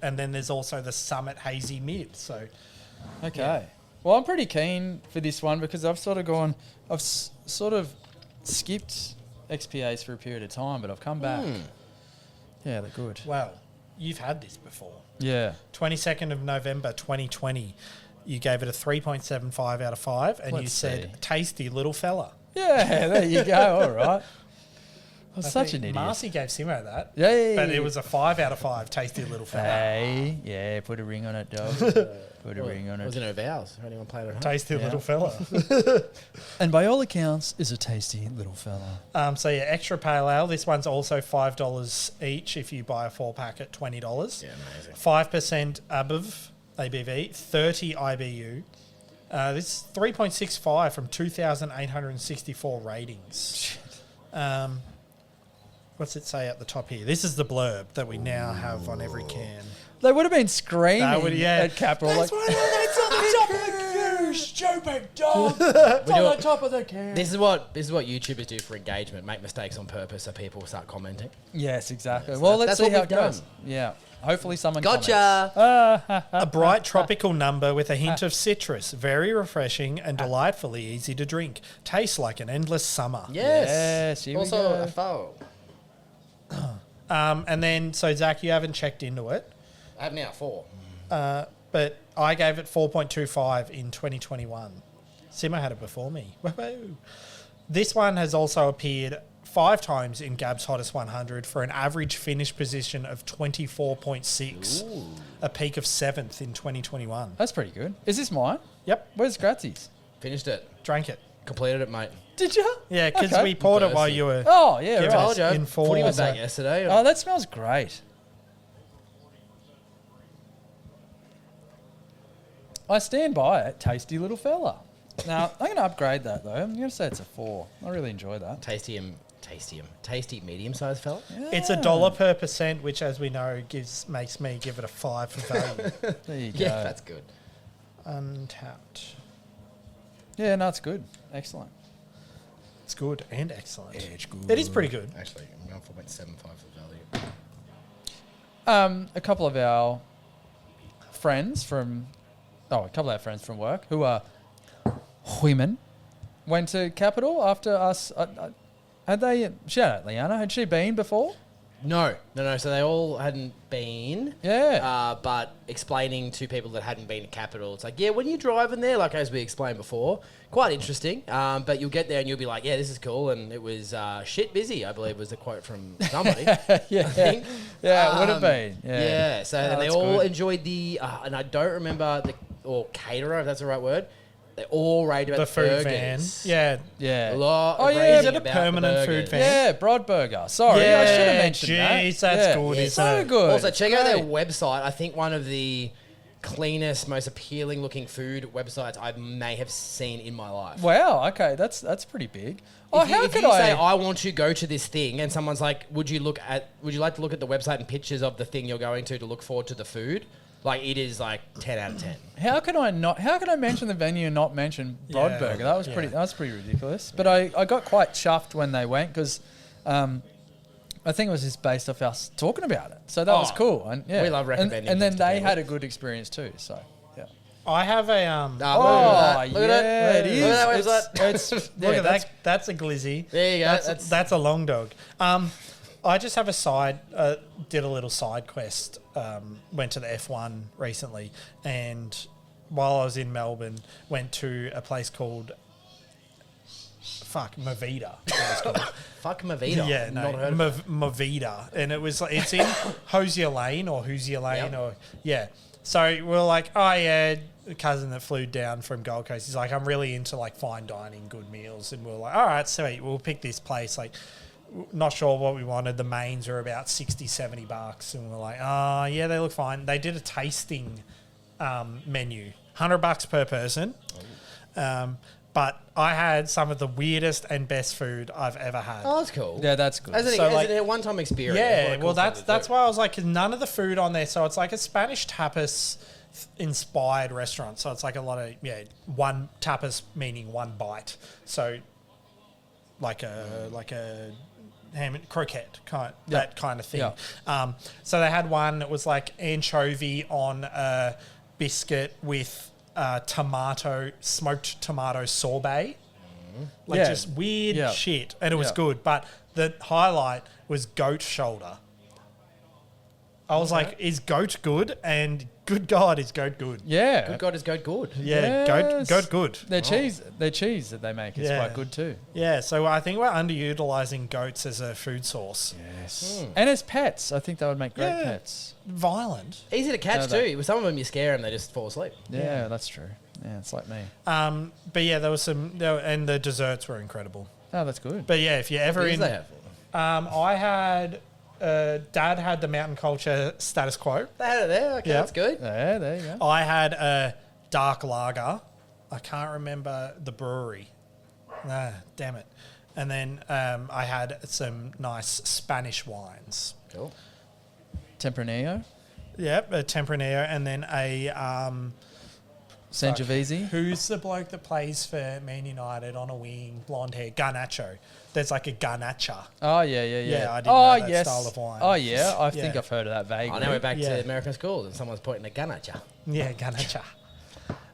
and then there's also the Summit Hazy Mid. So Okay. Well, I'm pretty keen for this one because I've sort of skipped XPAs for a period of time, but I've come back. Yeah, they're good. well, you've had this before. Yeah. 22nd of November 2020, you gave it a 3.75 out of 5, and you Let's said, see. tasty little fella. Yeah, there you go. All right. I'm I such think an idiot. Marcy gave Simo that. Yeah. But it was a 5 out of 5, tasty little fella. Hey, yeah, put a ring on it, dog. Put a ring on Was it. it her vows? Or anyone played at home? Tasty Yeah. little fella. And by all accounts, is a tasty little fella. So yeah, extra pale ale. This one's also $5 each if you buy a 4-pack at $20. Yeah, amazing. 5% above ABV, 30 IBU. This is 3.65 from 2,864 ratings. What's it say at the top here? This is the blurb that we now have on every can. They would have been screaming yeah. at Capital. Like, It's on the top of the you stupid dog. It's on the top of the can. This is what YouTubers do for engagement: make mistakes on purpose so people start commenting. Yes, exactly. Yes, Well, that's let's see what how we've it goes. done. Yeah. Hopefully someone Gotcha. A bright tropical number with a hint of citrus, very refreshing and delightfully easy to drink. Tastes like an endless summer. Yes, here we also go. a foe. And then, so Zach, you haven't checked into it, I have now 4. but I gave it 4.25 in 2021. Simo had it before me. Woo-hoo. This one has also appeared 5 times in GABS Hottest 100 for an average finish position of 24.6, a peak of 7th in 2021. That's pretty good. Is this mine? Yep, Where's Gratzy's? Finished it. drank it. Completed it, mate. Did you? Yeah, because Okay. we poured it while Thirsty. you were... Oh, yeah, Give right. us- Told you. in full- Footy was back yesterday. Oh, that smells great. I stand by it. Tasty little fella. Now, I'm going to upgrade that, though. I'm going to say it's a 4. I really enjoy that. Tasty medium-sized fella. It's $1 per percent, which, as we know, makes me give it a 5 for value. There you go. Yeah, that's good. Untapped. Yeah, no, it's good. Excellent. It's good and excellent. It's good. It is pretty good. Actually, I'm going 4.75 for value. A couple of our friends from work who are women went to Capital after us. Had they? Shout out, Liana. Had she been before? No. So they all hadn't been. Yeah. But explaining to people that hadn't been to Capital, it's like, yeah, when you're driving there, like as we explained before, quite interesting. But you'll get there and you'll be like, yeah, this is cool. And it was shit busy, I believe was the quote from somebody. Yeah. I think. Yeah, it would have been. Yeah. So Oh, and they that's all good. enjoyed and I don't remember or caterer, if that's the right word. They all raved about The food burgers. van. Yeah. Yeah. A lot Oh, of yeah, raving is it a about permanent the food burgers. van? Yeah, Broadburger. Sorry, I should have mentioned that. Jeez, that's good, Yeah. isn't So it? good. Also, It's check out their great. website. I think one of the cleanest, most appealing looking food websites I may have seen in my life. Wow. Okay, that's pretty big. Oh, If you, how if could you I? say I want to go to this thing, and someone's like, "Would you like to look at the website and pictures of the thing you're going to look forward to the food?" Like it is like 10 out of 10. How can I not? How can I mention the venue and not mention Broadburger? That was pretty. That was pretty ridiculous. But I got quite chuffed when they went because. I think it was just based off us talking about it, so that was cool. And yeah, we love recommending And then things to they people. had a good experience too. So yeah. I have a Look Oh at that. yeah, it is. Look at that website. It's look yeah, at that. That's a glizzy. There you go. That's a long dog. I just have a side. Did a little side quest. Went to the F1 recently, and while I was in Melbourne, went to a place called Mavida. Fuck Mavida. Yeah, no, Not heard of it. Mavida, and it's in Hosier Lane or Hoosier Lane Yep. or yeah. So we're like, oh yeah, the cousin that flew down from Gold Coast. He's like, I'm really into like fine dining, good meals, and we're like, all right, sweet, we'll pick this place. Like, not sure what we wanted. The mains are about $60-$70, and we're like, oh yeah, they look fine. They did a tasting menu, $100 per person. But I had some of the weirdest and best food I've ever had. Oh, that's cool. Yeah, that's good. As So, a one-time experience. Yeah, what a cool well, thing that's to do. why I was like, 'cause none of the food on there. So it's like a Spanish tapas inspired restaurant. So it's like a lot of one tapas meaning one bite. So like a ham and croquette that kind of thing. Yeah. So they had one that was like anchovy on a biscuit with smoked tomato sorbet. Like Yeah. just weird Yeah. shit. And it was Yeah. good. But the highlight was goat shoulder. I was like, is goat good? And good God, is goat good. Yeah. Good God, is goat good. Yeah, Yes. goat good. Their cheese that they make is Yeah. quite good too. Yeah, so I think we're underutilizing goats as a food source. Yes. And as pets, I think they would make great Yeah. pets. Violent. Easy to catch No, that- too. With some of them, you scare them, they just fall asleep. Yeah, that's true. Yeah, it's like me. But yeah, there was and the desserts were incredible. Oh, that's good. But yeah, if you're ever What in, do they have? I had, Dad had the Mountain Culture status quo. They had it there. Okay, Yeah. that's good. Yeah, there you go. I had a dark lager. I can't remember the brewery. Damn it. And then I had some nice Spanish wines. Cool. Tempranillo, Yep, a Tempranillo, and then a Sangiovese. who's the bloke that plays for Man United on a wing, blonde hair, Garnacho. There's like a Garnacha. Oh yeah. Yeah, I didn't oh know that yes. style of wine. Oh yeah, I think Yeah. I've heard of that vaguely. Oh, now we're back Yeah. to American schools and someone's pointing a gun at you. Yeah, Garnacha.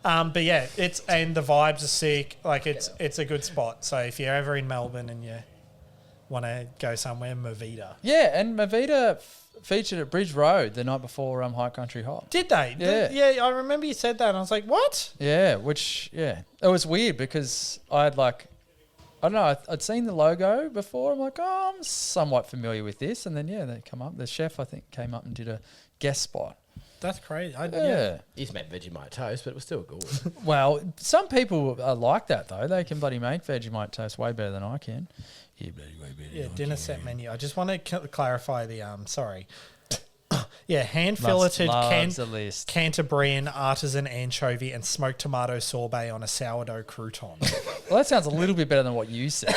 But yeah, and the vibes are sick. Like it's a good spot. So if you're ever in Melbourne and you want to go somewhere, Mavida. Yeah, and Mavida featured at Bridge Road the night before High Country Hop. Did they? Yeah. Yeah, I remember you said that. And I was like, what? Yeah, it was weird because I don't know, I'd seen the logo before. I'm like, oh, I'm somewhat familiar with this. And then, they come up. The chef, I think, came up and did a guest spot. That's crazy. Yeah. Used to make Vegemite toast, but it was still good. Well, some people are like that, though. They can bloody make Vegemite toast way better than I can. Yeah, bloody way better Yeah, than I dinner can. set menu. I just want to clarify the sorry. Yeah, hand filleted Loves a list. Canterbury artisan anchovy and smoked tomato sorbet on a sourdough crouton. Well, that sounds a little bit better than what you said.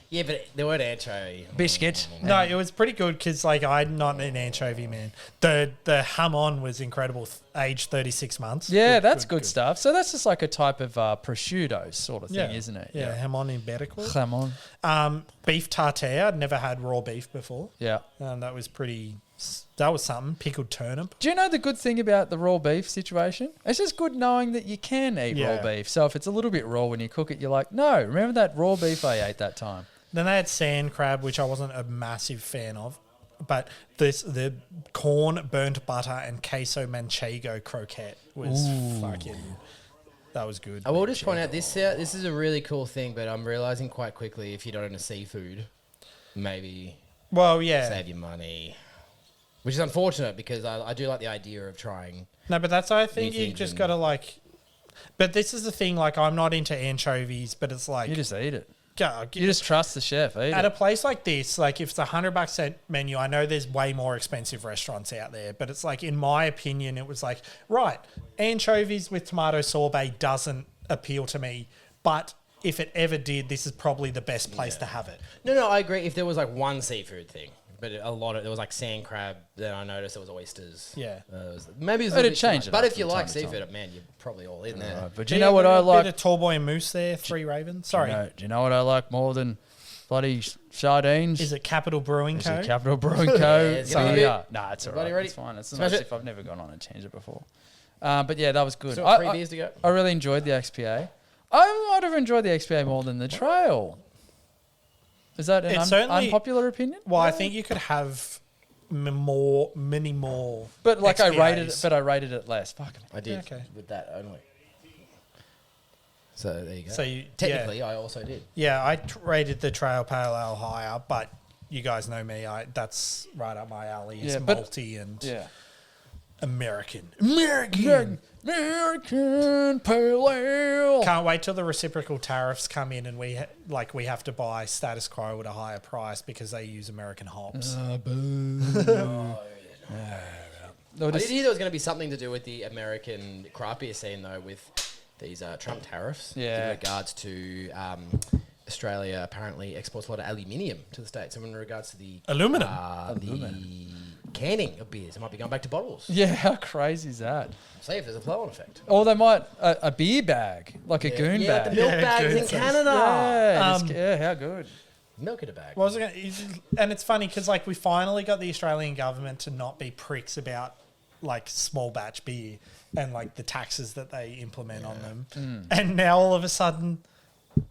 Yeah, but the word anchovy. Biscuit. No, it was pretty good because like I'm not an anchovy man. The hamon was incredible, aged 36 months. Yeah, that's good stuff. So that's just like a type of prosciutto sort of thing, isn't it? Yeah, hamon iberico. Jamon. Beef tartare. I'd never had raw beef before. Yeah. That was pretty. That was something. Pickled turnip. Do you know the good thing about the raw beef situation? It's just good knowing that you can eat raw Yeah. beef. So if it's a little bit raw when you cook it, you're like, no, remember that raw beef I ate that time? Then they had sand crab, which I wasn't a massive fan of. but the corn, burnt butter, and queso manchego croquette was fucking. That was good. I will just point out this is a really cool thing, but I'm realizing quite quickly if you don't into seafood, maybe save your money. Which is unfortunate because I do like the idea of trying. No, but that's I think you just got to like. But this is the thing. Like, I'm not into anchovies, but it's like You just eat it. go, You just trust the chef. Eat at it. a place like this, like if it's $100 set menu, I know there's way more expensive restaurants out there, but it's like, in my opinion, it was like, right, anchovies with tomato sorbet doesn't appeal to me, but if it ever did, this is probably the best place to have it. No, I agree. If there was like one seafood thing, but there was like sand crab. Then I noticed there was oysters. Yeah. Maybe it's It'd change it But up if you from like time to seafood, time. man, you're probably all in there. But do you know what I like? Bit of tall boy and moose there, 3 Ravens. Sorry. Do you know what I like more than bloody sardines? Is it Capital Brewing Is Co? it Capital Brewing Co? it's gonna be- Nah, it's all Bloody right. ready? It's fine. It's Smash nice it. if I've never gone on a tangent before. But yeah, that was good. Still 3 beers to go. I really enjoyed the XPA. I might have enjoyed the XPA more than the trail. Is that an It's certainly- unpopular opinion? Well, I think you could have many more. But like I XPAs. rated it less. Fuck. I did Okay. with that only. So there you go. So you, Technically, I also did. yeah, I rated the Trail Pale Ale higher, but you guys know me. That's right up my alley. It's Yeah, but- malty and Yeah. American. American Pale Ale. Can't wait till the reciprocal tariffs come in and we have to buy status quo at a higher price because they use American hops. Uh, I did hear there was going to be something to do with the American craft beer scene, though, with these Trump tariffs. Yeah. In regards to Australia apparently exports a lot of aluminium to the States. And in regards to the... Aluminum. The canning of beers, it might be going back to bottles. Yeah, how crazy is that? See if there's a flow-on effect. Or they might a beer bag, like a goon Yeah, bag. the milk Yeah, bags in goon Canada. Yeah, how good. Milk in a bag. What was it and it's funny because like we finally got the Australian government to not be pricks about like small batch beer and like the taxes that they implement on them. And now all of a sudden,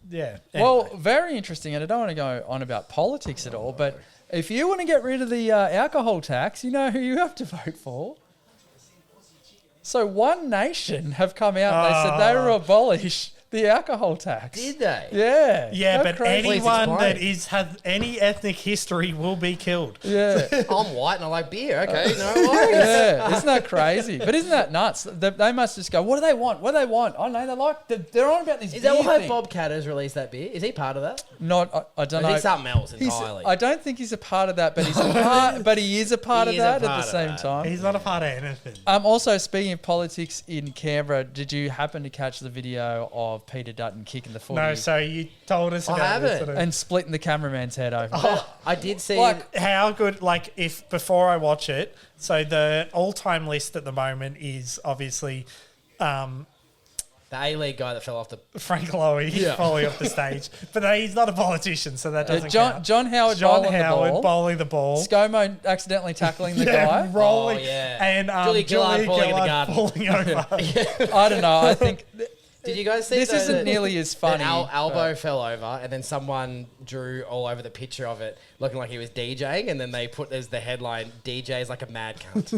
yeah. Well, Anyway. very interesting, and I don't want to go on about politics at all, but if you want to get rid of the alcohol tax, you know who you have to vote for. So One Nation have come out and they said they will abolish the alcohol tax. Did they? Yeah. Yeah, How but crazy. anyone explain. that has any ethnic history will be killed. Yeah. I'm white and I like beer. Okay, no worries. Yeah, isn't that crazy? But isn't that nuts? They must just go, what do they want? What do they want? Oh, no, they're on about this Is beer that why thing. Bob Cat has released that beer? Is he part of that? I don't Or know. is he something else He's- entirely? I don't think he's a part of that, but he's a part. But he is a part He of is a that at part the of same that. time. He's not a part of anything. Also, speaking of politics in Canberra, did you happen to catch the video of Peter Dutton kicking the footy No, so you told us I about this. haven't. and splitting the cameraman's head open? I did see. Like- How good, like, if before I watch it, so the all-time list at the moment is obviously the A-League guy that fell off the... Frank Lowy falling off the stage, but he's not a politician, so that doesn't count. John Howard John bowling Howard the ball. bowling the ball. ScoMo accidentally tackling the Yeah, guy. rolling, Oh, yeah. and Julia Gillard falling in the garden. falling over. I don't know. I think Did you guys see this though isn't that- nearly as funny. That Albo fell over, and then someone drew all over the picture of it, looking like he was DJing, and then they put as the headline, "DJ is like a mad cunt."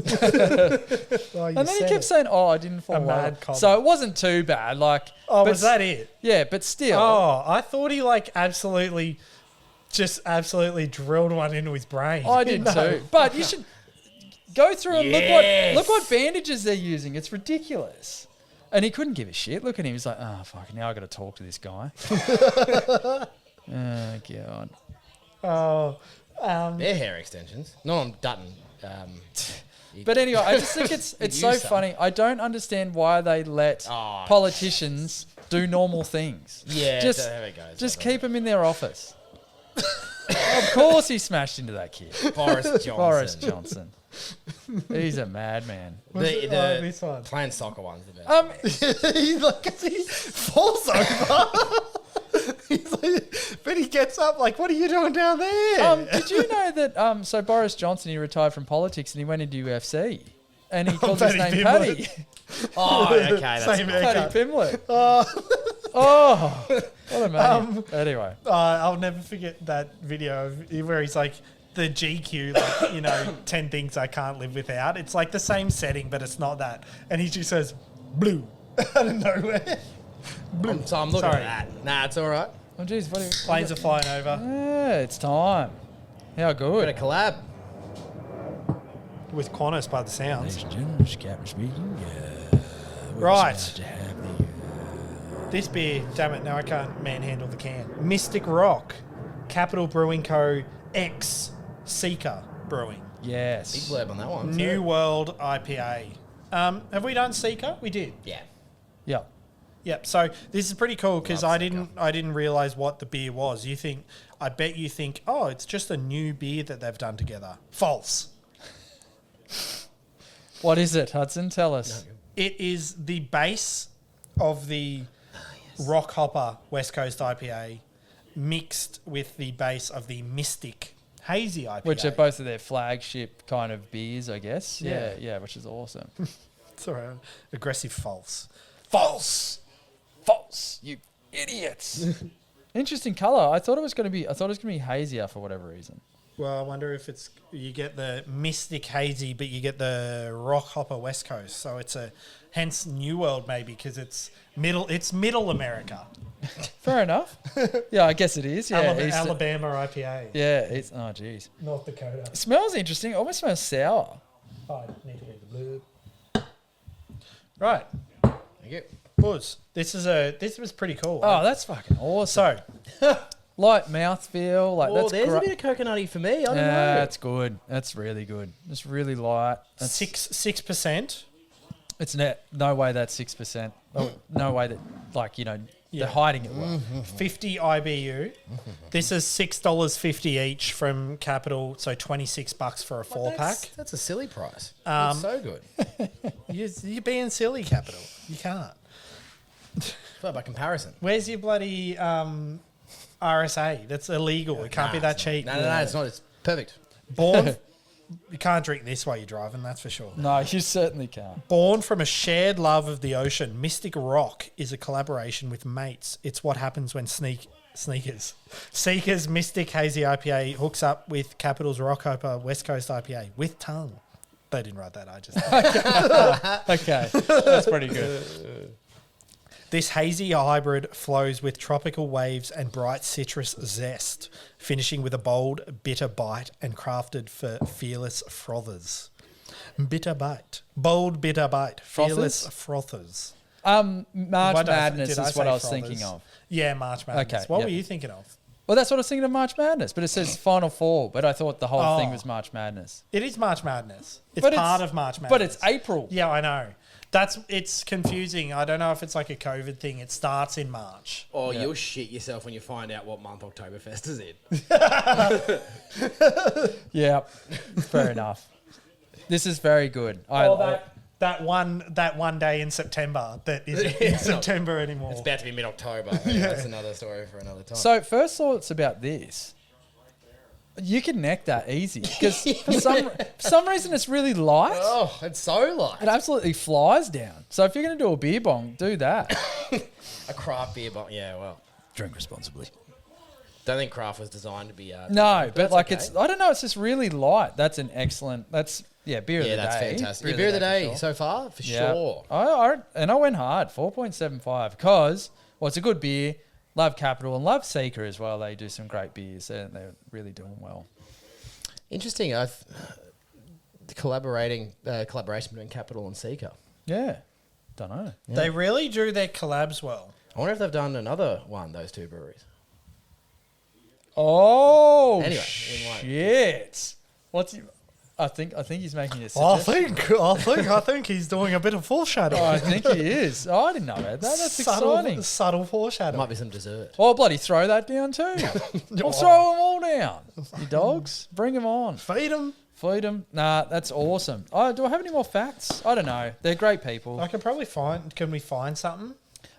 Oh, you And then he said kept it. saying, "Oh, I didn't fall mad over." comment. So it wasn't too bad. Like, Oh, but was that it? Yeah, but still. Oh, I thought he like absolutely drilled one into his brain. I did No. too. But you should go through and look what bandages they're using. It's ridiculous. And he couldn't give a shit. Look at him. He's like, oh, fuck, now I got to talk to this guy. Oh, God. Oh, Their hair extensions. No, I'm Dutton. But anyway, I just think it's so use some. funny. I don't understand why they let Oh. politicians do normal things. Yeah, just there it goes. Just keep them in their office. Of course he smashed into that kid. Boris Johnson. Boris Johnson. He's a madman. this one. Playing soccer one's the best. He's like, he falls over. He's like, but he gets up like, what are you doing down there? Did you know that? So Boris Johnson, he retired from politics and he went into UFC, and he called his Paddy name Pimblett. Paddy. Oh, okay, that's Same fine. haircut. Paddy Pimblett. Oh, what a man. Anyway, I'll never forget that video of where he's like, the GQ, like, you know, 10 things I can't live without. It's like the same setting, but it's not that. And he just says, blue, out of nowhere. So I'm looking Sorry. at that. Nah, it's all right. Oh, geez, what are you... Planes are flying over. Yeah, it's time. How Bit good. of collab. With Qantas by the sounds. Ladies and gentlemen, it's Captain speaking. We're Right. about to have the, This beer, damn it, now I can't manhandle the can. Mystic Rock, Capital Brewing Co. X Seeker Brewing. Big Yes. blurb on that one. New too. World IPA. Have we done Seeker? We did. Yeah. Yep. Yep. So this is pretty cool because Love I didn't realize what the beer was. I bet you think, oh, it's just a new beer that they've done together. False. What is it, Hudson? Tell us. It is the base of the Rock Hopper West Coast IPA mixed with the base of the Mystic Hazy IPA. Which are both of their flagship kind of beers, I guess. Yeah. Yeah, which is awesome. Sorry, aggressive false. False. False. You idiots. Interesting color. I thought it was going to be hazier for whatever reason. Well, I wonder if you get the Mystic Hazy, but you get the Rock Hopper West Coast. So it's hence New World maybe because it's middle America. Fair enough. Yeah, I guess it is. Yeah, Alabama IPA. Yeah, it's geez. North Dakota. It smells interesting. It almost smells sour. Oh, I need to get the blue. Right. Thank you. Buzz. This was pretty cool. Oh, that's fucking awesome. So Light mouthfeel, like Oh, that's there's great. a bit of coconutty for me. I don't know. That's good. That's really good. It's really light. That's, 6%. It's no way that's 6%. Oh, no way that Yeah. they're hiding it well. 50 IBU. This is $6.50 each from Capital, so $26 for a 4-pack. That's a silly price. Um, That's so good. You're being silly, Capital. You can't. Well, by comparison. Where's your bloody RSA? That's illegal. It can't be that cheap. No, it's not. It's perfect. Born, you can't drink this while you're driving, that's for sure. No, you certainly can't. Born from a shared love of the ocean, Mystic Rock is a collaboration with mates. It's what happens when Seeker's Mystic Hazy IPA hooks up with Capital's Rock Hopper West Coast IPA with tongue. They didn't write that, I just... Okay, that's pretty good. This hazy hybrid flows with tropical waves and bright citrus zest, finishing with a bold, bitter bite and crafted for fearless frothers. Bitter bite. Bold, bitter bite. Fearless frothers. March What Madness did I is what say I was frothers? thinking of. Yeah, March Madness. Okay, What yep. were you thinking of? Well, that's what I was thinking of March Madness, but it says Final Four, but I thought the whole thing Oh. was March Madness. It is March Madness. It's But part of March Madness. But it's April. Yeah, I know. It's confusing. I don't know if it's like a COVID thing. It starts in March. Oh, you'll shit yourself when you find out what month Oktoberfest is in. Yeah, fair enough. This is very good. That one day in September that isn't in September anymore. It's about to be mid-October. That's another story for another time. So first thoughts about this. You can neck that easy because for some reason it's really light. Oh, it's so light. It absolutely flies down. So if you're going to do a beer bong, do that. A craft beer bottle. Yeah, well. drink responsibly. Don't think craft was designed to be... No, but that's like okay. it's, I don't know, it's just really light. That's an excellent, beer of the day. that's fantastic. Your beer of the day for sure. so far, for Yeah. sure. I went hard, 4.75, because, well, it's a good beer. Love Capital and love Seeker as well. They do some great beers. They're really doing well. Interesting. The collaboration between Capital and Seeker. Yeah. Don't know. They really do their collabs well. I wonder if they've done another one, those two breweries. Oh, Anyway, shit. I think he's making a I suggestion. think he's doing a bit of foreshadowing. I think he is. Oh, I didn't know about that. That's exciting. Subtle There foreshadowing. might be some dessert. Oh, bloody throw that down too. I'll throw them all down. You dogs, bring them on. Feed them. Feed them. Nah, that's awesome. Oh, do I have any more facts? I don't know. They're great people. I can probably find. Can we find something?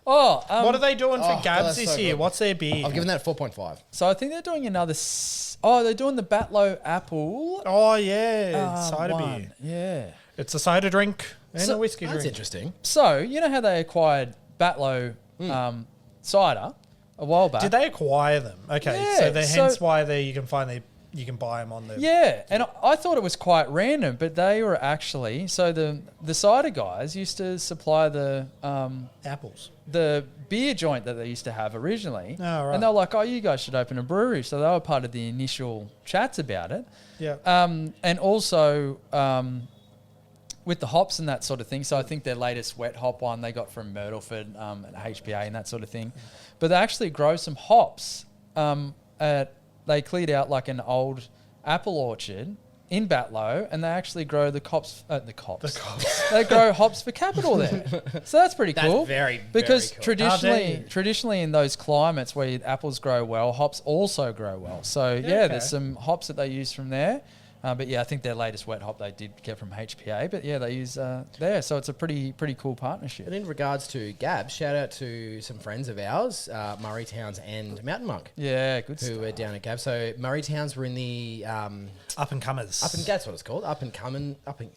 Oh, What are they doing for oh, GABS that's this so year? good. What's their beer? I've given that 4.5. So I think they're doing another. They're doing the Batlow Apple. Oh yeah, cider one. beer. Yeah. It's a cider drink and So- a whiskey That's drink. interesting. So you know how they acquired Batlow cider a while back. Did they acquire them? Okay, Yeah, so so- hence why you can find their you can buy them on the Yeah, and I thought it was quite random, but they were actually so the cider guys used to supply apples. the beer joint that they used to have originally, Oh, right. and they were like, "Oh, you guys should open a brewery." So they were part of the initial chats about it. Yeah. And also with the hops and that sort of thing. So I think their latest wet hop one they got from Myrtleford at HPA and that sort of thing. But they actually grow some hops. They cleared out like an old apple orchard in Batlow, and they actually grow the cops. They grow hops for Capital there. So that's pretty That's cool. very, because very cool. traditionally in those climates where apples grow well, hops also grow well. So okay. there's some hops that they use from there. But yeah, I think their latest wet hop they did get from HPA. But yeah, they use there. So it's a pretty cool partnership. And in regards to GABS, shout out to some friends of ours, Murray Towns and Mountain Monk, Yeah, good who stuff. were down at GABS. So Murray Towns were in the Up and comers. that's what it's called, up and comers. Up in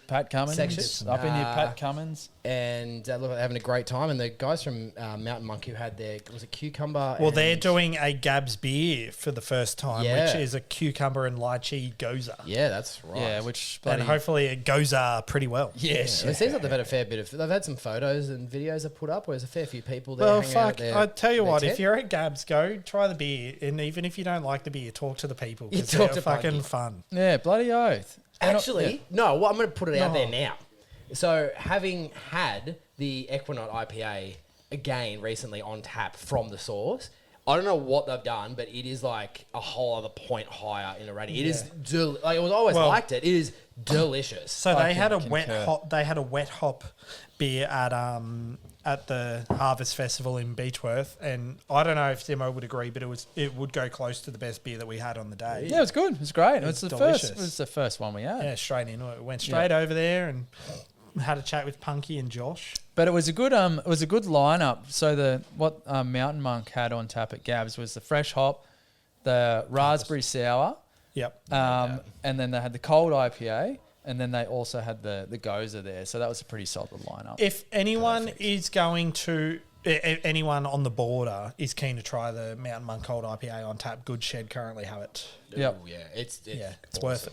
Pat Cummins. Section. Up in your Pat Cummins. And look, they're having a great time. And the guys from Mountain Monk who had their, was it cucumber? Well, and they're doing a GABS beer for the first time, Yeah. which is a cucumber and lychee goza. Yeah, that's right. Yeah, which And hopefully it goes pretty well. yes. It seems like they've had a fair bit of. They've had some photos and videos they put up where there's a fair few people there. Well, hanging out fuck, at I tell you their what, tent. if you're at GABS, go try the beer. And even if you don't like the beer, talk to the people. You 'Cause talk they're to fucking Punky. fun. Yeah, bloody oath. Actually, no. Well, I'm going to put it out there No. now. So, having had the Equinox IPA again recently on tap from the source, I don't know what they've done, but it is like a whole other point higher in the rating. It is like I was always Well- liked it. It is delicious. So I they had a can wet concur. hop. They had a wet hop beer at the Harvest Festival in Beechworth, and I don't know if Simo would agree, but it would go close to the best beer that we had on the day. Yeah, it was good. It was great. It It's was delicious. It was the first one we had. Yeah, straight in. We went straight over there and had a chat with Punky and Josh. But it was a good lineup. So what Mountain Monk had on tap at GABS was the fresh hop, the raspberry sour, Yep. and then they had the cold IPA, and then they also had the Goza there. So that was a pretty solid lineup. If anyone is going to, anyone on the border is keen to try the Mountain Monk Cold IPA on tap, Good Shed currently have it. Yep. Ooh, yeah, it's It's worth.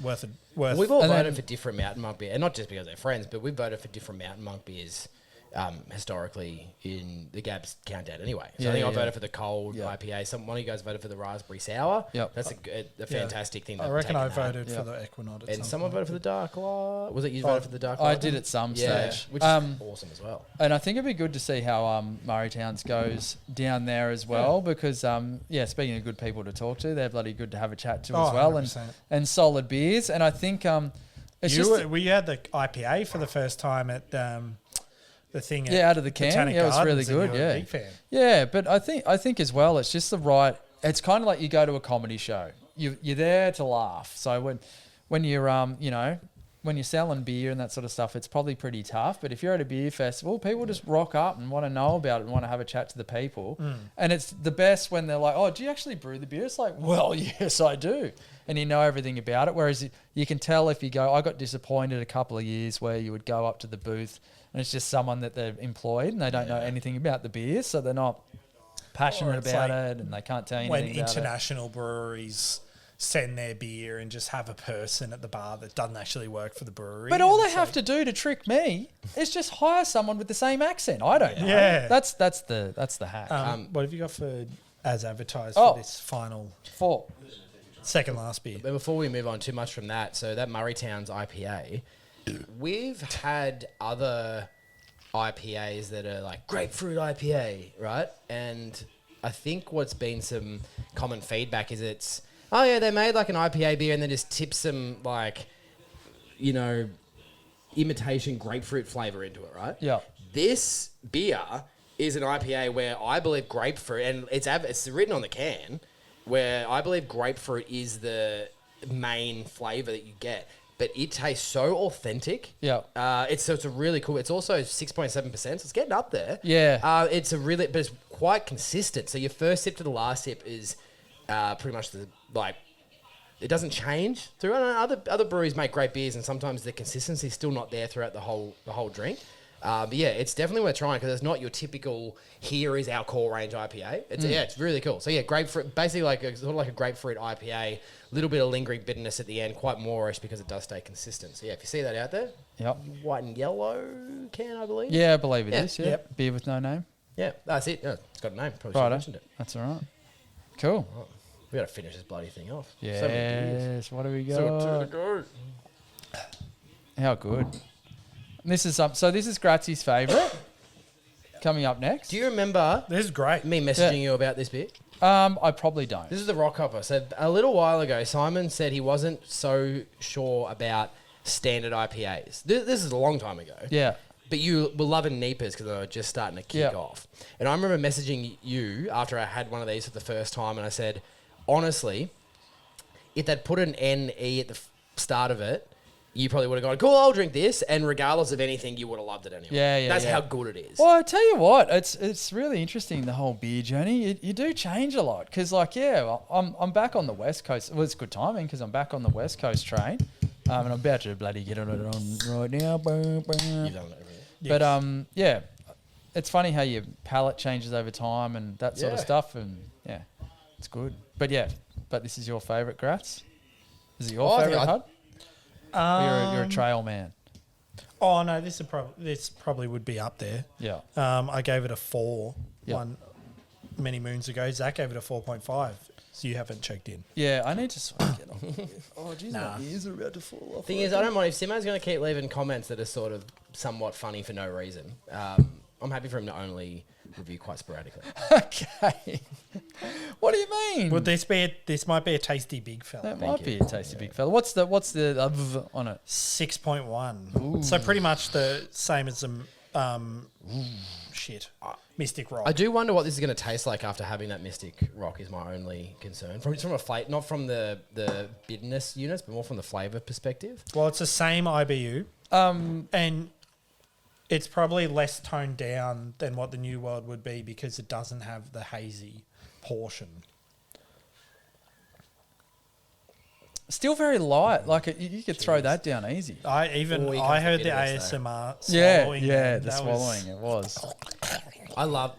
We've all And voted then- for different Mountain Monk beer, and not just because they're friends, but we've voted for different Mountain Monk beers historically in the GABS countdown anyway. So I think I voted for the cold IPA. One of you guys voted for the raspberry sour. Yep. That's a fantastic thing. I they've reckon I taken that. voted for the Equinox. And someone voted for the Dark Law. Was it you voted for the Dark Law? I did at some stage. which is awesome as well. And I think it'd be good to see how Murray Towns goes down there as well, because speaking of good people to talk to, they're bloody good to have a chat to as well, 100%. and solid beers. And I think it's we had the IPA for the first time at the thing. At out of the can. Botanic Yeah, it was Gardens, really and good. you were a Yeah, big fan. yeah. But I think as well, it's just the right. It's kind of like you go to a comedy show. You're there to laugh. So when you're when you're selling beer and that sort of stuff, it's probably pretty tough. But if you're at a beer festival, people just rock up and want to know about it and want to have a chat to the people. And it's the best when they're like, "Oh, do you actually brew the beer?" It's like, "Well, yes, I do." And you know everything about it. Whereas you can tell if you go, I got disappointed a couple of years where you would go up to the booth and it's just someone that they've employed and they don't know anything about the beer, so they're not passionate it's about like it and they can't tell you When anything about it. international breweries send their beer and just have a person at the bar that doesn't actually work for the brewery. But all and they it's have like- to do to trick me is just hire someone with the same accent. I don't know. Yeah. That's the hack. what have you got for as advertised Oh. for this final 4. second last beer? But before we move on too much from that, so that Murray Towns IPA, we've had other IPAs that are like grapefruit IPA, right? And I think what's been some common feedback is it's, oh yeah, they made like an IPA beer and then just tip some like, imitation grapefruit flavor into it, right? Yeah. This beer is an IPA where I believe grapefruit, and it's written on the can, where I believe grapefruit is the main flavor that you get. But it tastes so authentic. Yeah. It's a really cool. It's also 6.7%, so it's getting up there. Yeah. But it's quite consistent. So your first sip to the last sip is pretty much it doesn't change throughout. Other breweries make great beers, and sometimes the consistency is still not there throughout the whole drink. But yeah, it's definitely worth trying because it's not your typical. Here is our core range IPA. It's it's really cool. So yeah, grapefruit, basically sort of like a grapefruit IPA. Little bit of lingering bitterness at the end, quite moreish because it does stay consistent. So yeah, if you see that out there, Yep. white and yellow can, I believe. Yeah, I believe it Yeah. is. Yeah. Yep. Beer with no name. Yeah, that's it. Yeah, it's got a name. Probably should have Right. mentioned it. That's all right. Cool. Oh, we got to finish this bloody thing off. So many beers. Yes. What do we So got? to go. How good. This is so this is Grazzi's favourite. Coming up next. Do you remember This is great. me messaging you about this beer? I probably don't. This is the Rock Hopper. So a little while ago, Simon said he wasn't so sure about standard IPAs. This is a long time ago. Yeah. But you were loving Neepers because they were just starting to kick Yeah. off. And I remember messaging you after I had one of these for the first time, and I said, honestly, if they'd put an NE at the start of it, you probably would have gone, cool, I'll drink this. And regardless of anything, you would have loved it anyway. Yeah, That's yeah. how good it is. Well, I tell you what, it's really interesting, the whole beer journey. You do change a lot because, like, I'm back on the West Coast. Well, it's good timing because I'm back on the West Coast train, and I'm about to bloody get on it on right now. You've done it every year. But yeah, it's funny how your palate changes over time and that sort of Yeah. stuff, and yeah, it's good. But yeah, this is your favourite, Gratz? Is it your Oh, I think favourite, I- Hud? Or you're a trail man. Oh no, this probably would be up there. Yeah. I gave it a 4 Yep. one many moons ago. Zach gave it a 4.5. So you haven't checked in. Yeah, I need to sort of get on here. Oh, jeez, Nah. my ears are about to fall off. Thing is, I don't mind if Simo's going to keep leaving comments that are sort of somewhat funny for no reason. I'm happy for him to only review quite sporadically. Okay. What do you mean? Would this might be a tasty big fella. That Thank might you. be a tasty big fella. What's the v on it? 6.1. So pretty much the same as the Mystic Rock. I do wonder what this is going to taste like after having that Mystic Rock is my only concern. From a not from the bitterness units, but more from the flavour perspective. Well, it's the same IBU, and it's probably less toned down than what the New World would be because it doesn't have the hazy portion. Still very light. Like you could throw that down easy. I Oh, you can't heard the forget this, though. ASMR Yeah, swallowing. yeah, and the that was- swallowing. It was. I love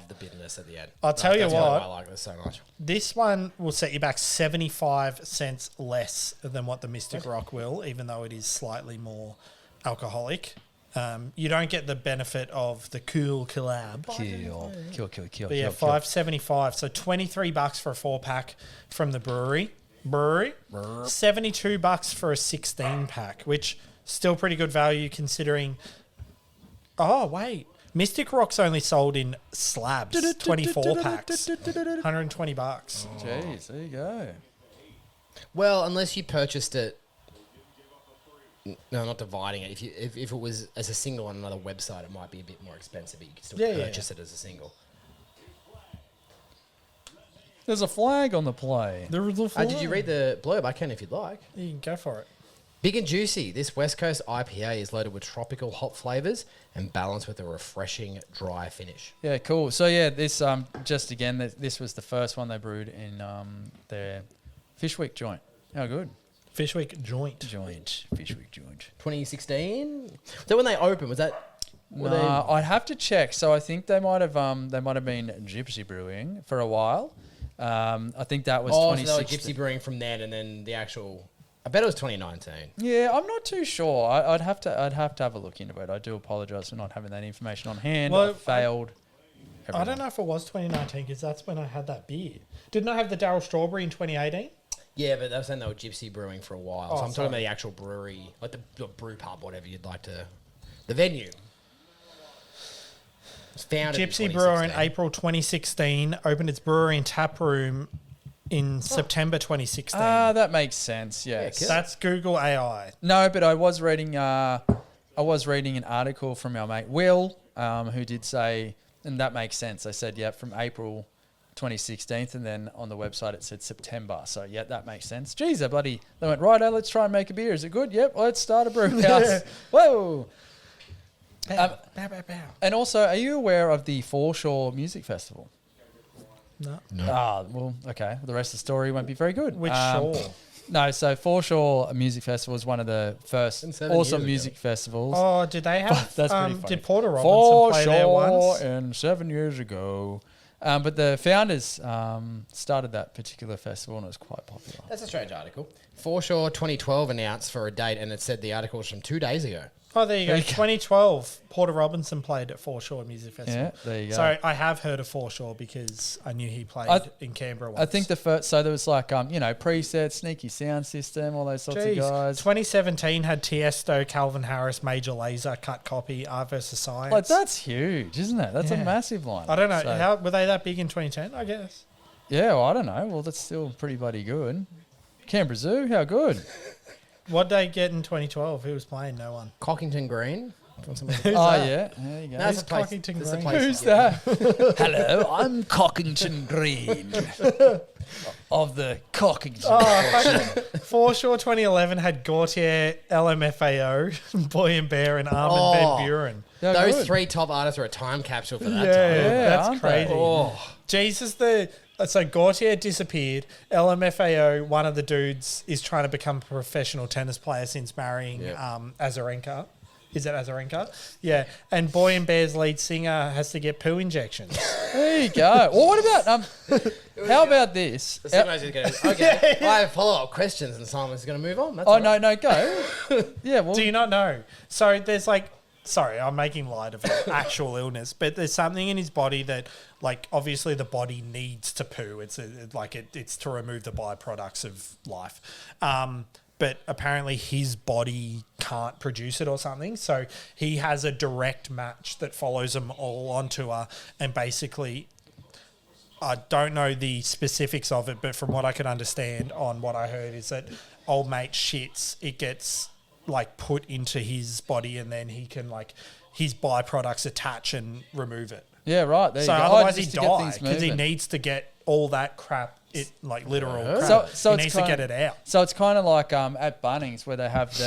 the bitterness at the end. I'll tell you that's why what. I like this so much. This one will set you back 75 cents less than what the Mystic Rock will, even though it is slightly more alcoholic. You don't get the benefit of the cool collab. Kill. But yeah, $5.75. So $23 for a 4-pack from the brewery. $72 for a 16-pack, which still pretty good value considering. Oh wait, Mystic Rock's only sold in slabs, 24 packs, $120. Jeez, there you go. Well, unless you purchased it. No, not dividing it. If it was as a single on another website, it might be a bit more expensive, but you can still purchase it as a single. There's a flag on the play. There was a Did you read the blurb? I can if you'd like. You can go for it. Big and juicy. This West Coast IPA is loaded with tropical hop flavours and balanced with a refreshing dry finish. Yeah, cool. So yeah, this just again, this was the first one they brewed in their Fyshwick joint. How good? Fyshwick joint. Fyshwick joint. 2016. So when they opened, was that? were they- I'd have to check. So I think they might have been Gypsy Brewing for a while. I think that was so they were 2016. Gypsy Brewing from then, and then the actual. I bet it was 2019. Yeah, I'm not too sure. I'd have to have a look into it. I do apologise for not having that information on hand. Well, I failed. I don't know if it was 2019 because that's when I had that beer. Didn't I have the Darryl Strawberry in 2018? Yeah, but they were saying they were Gypsy Brewing for a while. Oh, so I'm talking sorry. about the actual brewery, like the brew pub, whatever you'd like to. The venue. It's founded Gypsy in Brewer in 2016. April 2016, opened its brewery and tap room in September 2016. That makes sense. Yes. cool. That's Google AI. No, but I was reading. I was reading an article from our mate Will, who did say, and that makes sense. They said, yeah, from April 2016, and then on the website it said September. So yeah, that makes sense. Geez, they went righto. Let's try and make a beer. Is it good? Yep. Let's start a brew house. Whoa. Bow, bow, bow, bow. And also, are you aware of the Foreshore Music Festival? No. Ah, well, okay. The rest of the story won't be very good. Which shore? No, so Foreshore Music Festival was one of the first And 7 awesome years music festivals. Oh, did they have? That's pretty funny. Did Porter Robinson play there once? and 7 years ago. But the founders started that particular festival and it was quite popular. That's a strange article. Foreshore 2012 announced for a date, and it said the article was from 2 days ago. Oh, there you go. There you go. 2012, Porter Robinson played at Foreshore Music Festival. Yeah, there you go. So I have heard of Foreshore because I knew he played in Canberra once. I think the first, so there was like, presets, sneaky sound system, all those sorts of guys. 2017 had Tiesto, Calvin Harris, Major Lazer, Cut Copy, Art vs. Science. Like, that's huge, isn't it? That's a Yeah. massive line. I don't know. So- How were they that big in 2010? I guess. Yeah, well, I don't know. Well, that's still pretty bloody good. Canberra Zoo, how good? What did they get in 2012? Who was playing? No one. Cockington Green. Who's Oh, that? yeah. There you go. No, it's a Who's place. Cockington It's a Green? place Who's to get. that? Hello, I'm Cockington Green of the Cockington. Foreshore 2011 had Gautier, LMFAO, Boy and Bear, and Armin Oh. van Buren. Yeah, Those good. 3 top artists are a time capsule for that Yeah, time. that's aren't they? crazy. Oh. Jesus, so Gautier disappeared. LMFAO, one of the dudes, is trying to become a professional tennis player since marrying Yep. Azarenka. Is it Azarenka? Yeah. And Boy and Bear's lead singer has to get poo injections. There you go. Well, what about how about this? The Simon's just gonna, okay, I have follow-up questions, and Simon's going to move on. That's Oh all no, right. no, go. Yeah, well, Do you not know? So there's like, sorry, I'm making light of an actual illness, but there's something in his body that, like, obviously the body needs to poo. It's it's to remove the byproducts of life. But apparently his body can't produce it or something. So he has a direct match that follows them all on tour. And basically, I don't know the specifics of it, but from what I could understand on what I heard is that old mate shits, it gets like put into his body and then he can like, his byproducts attach and remove it. yeah, right. There So you go. otherwise he just to get things dies because he moving. needs to get all that crap, literal crap. So he it's needs to get it out. So it's kind of like at Bunnings where they have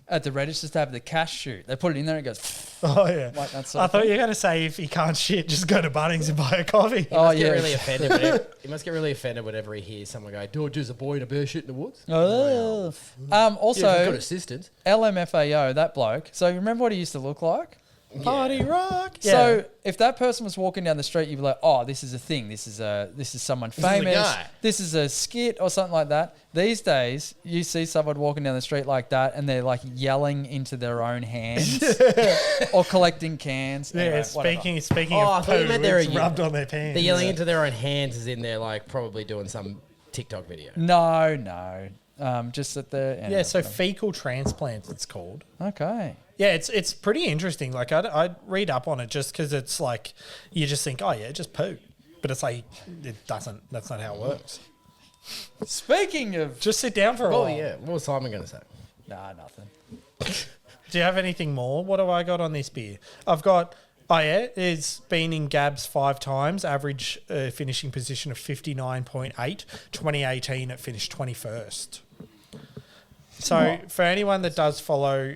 at the registers they have the cash chute. They put it in there and it goes. Oh yeah. Like that sort I of thought thing. you were going to say if he can't shit, just go to Bunnings and buy a coffee. Oh Must yeah. get really offended. Whenever, he must get really offended whenever he hears someone go, "Do just a boy and a bear shit in the woods." Oh. Yeah, if you've Also, got assistance. LMFAO, that bloke. So you remember what he used to look like? Party rock. So if that person was walking down the street, you'd be like, "Oh, this is a thing. This is someone is a famous. guy." This is a skit or something like that." These days, you see someone walking down the street like that, and they're like yelling into their own hands or collecting cans. Yeah, Anyway, speaking Oh, I of thought you poo, meant they're it's a- rubbed on their pants. They're yelling into their own hands, as in they're like probably doing some TikTok video. No. Just that they're Yeah, so fecal transplants it's called. okay. Yeah, it's pretty interesting. Like I'd read up on it just because it's like you just think, oh yeah, just poo, but it's like it doesn't. That's not how it works. Speaking of, Just sit down for a Oh while. yeah, what was Simon going to say? nah, nothing. Do you have anything more? What have I got on this beer? I've got. Oh yeah, it's been in GABS 5 times. Average finishing position of 59.8. 2018 it finished 21st. So for anyone that does follow,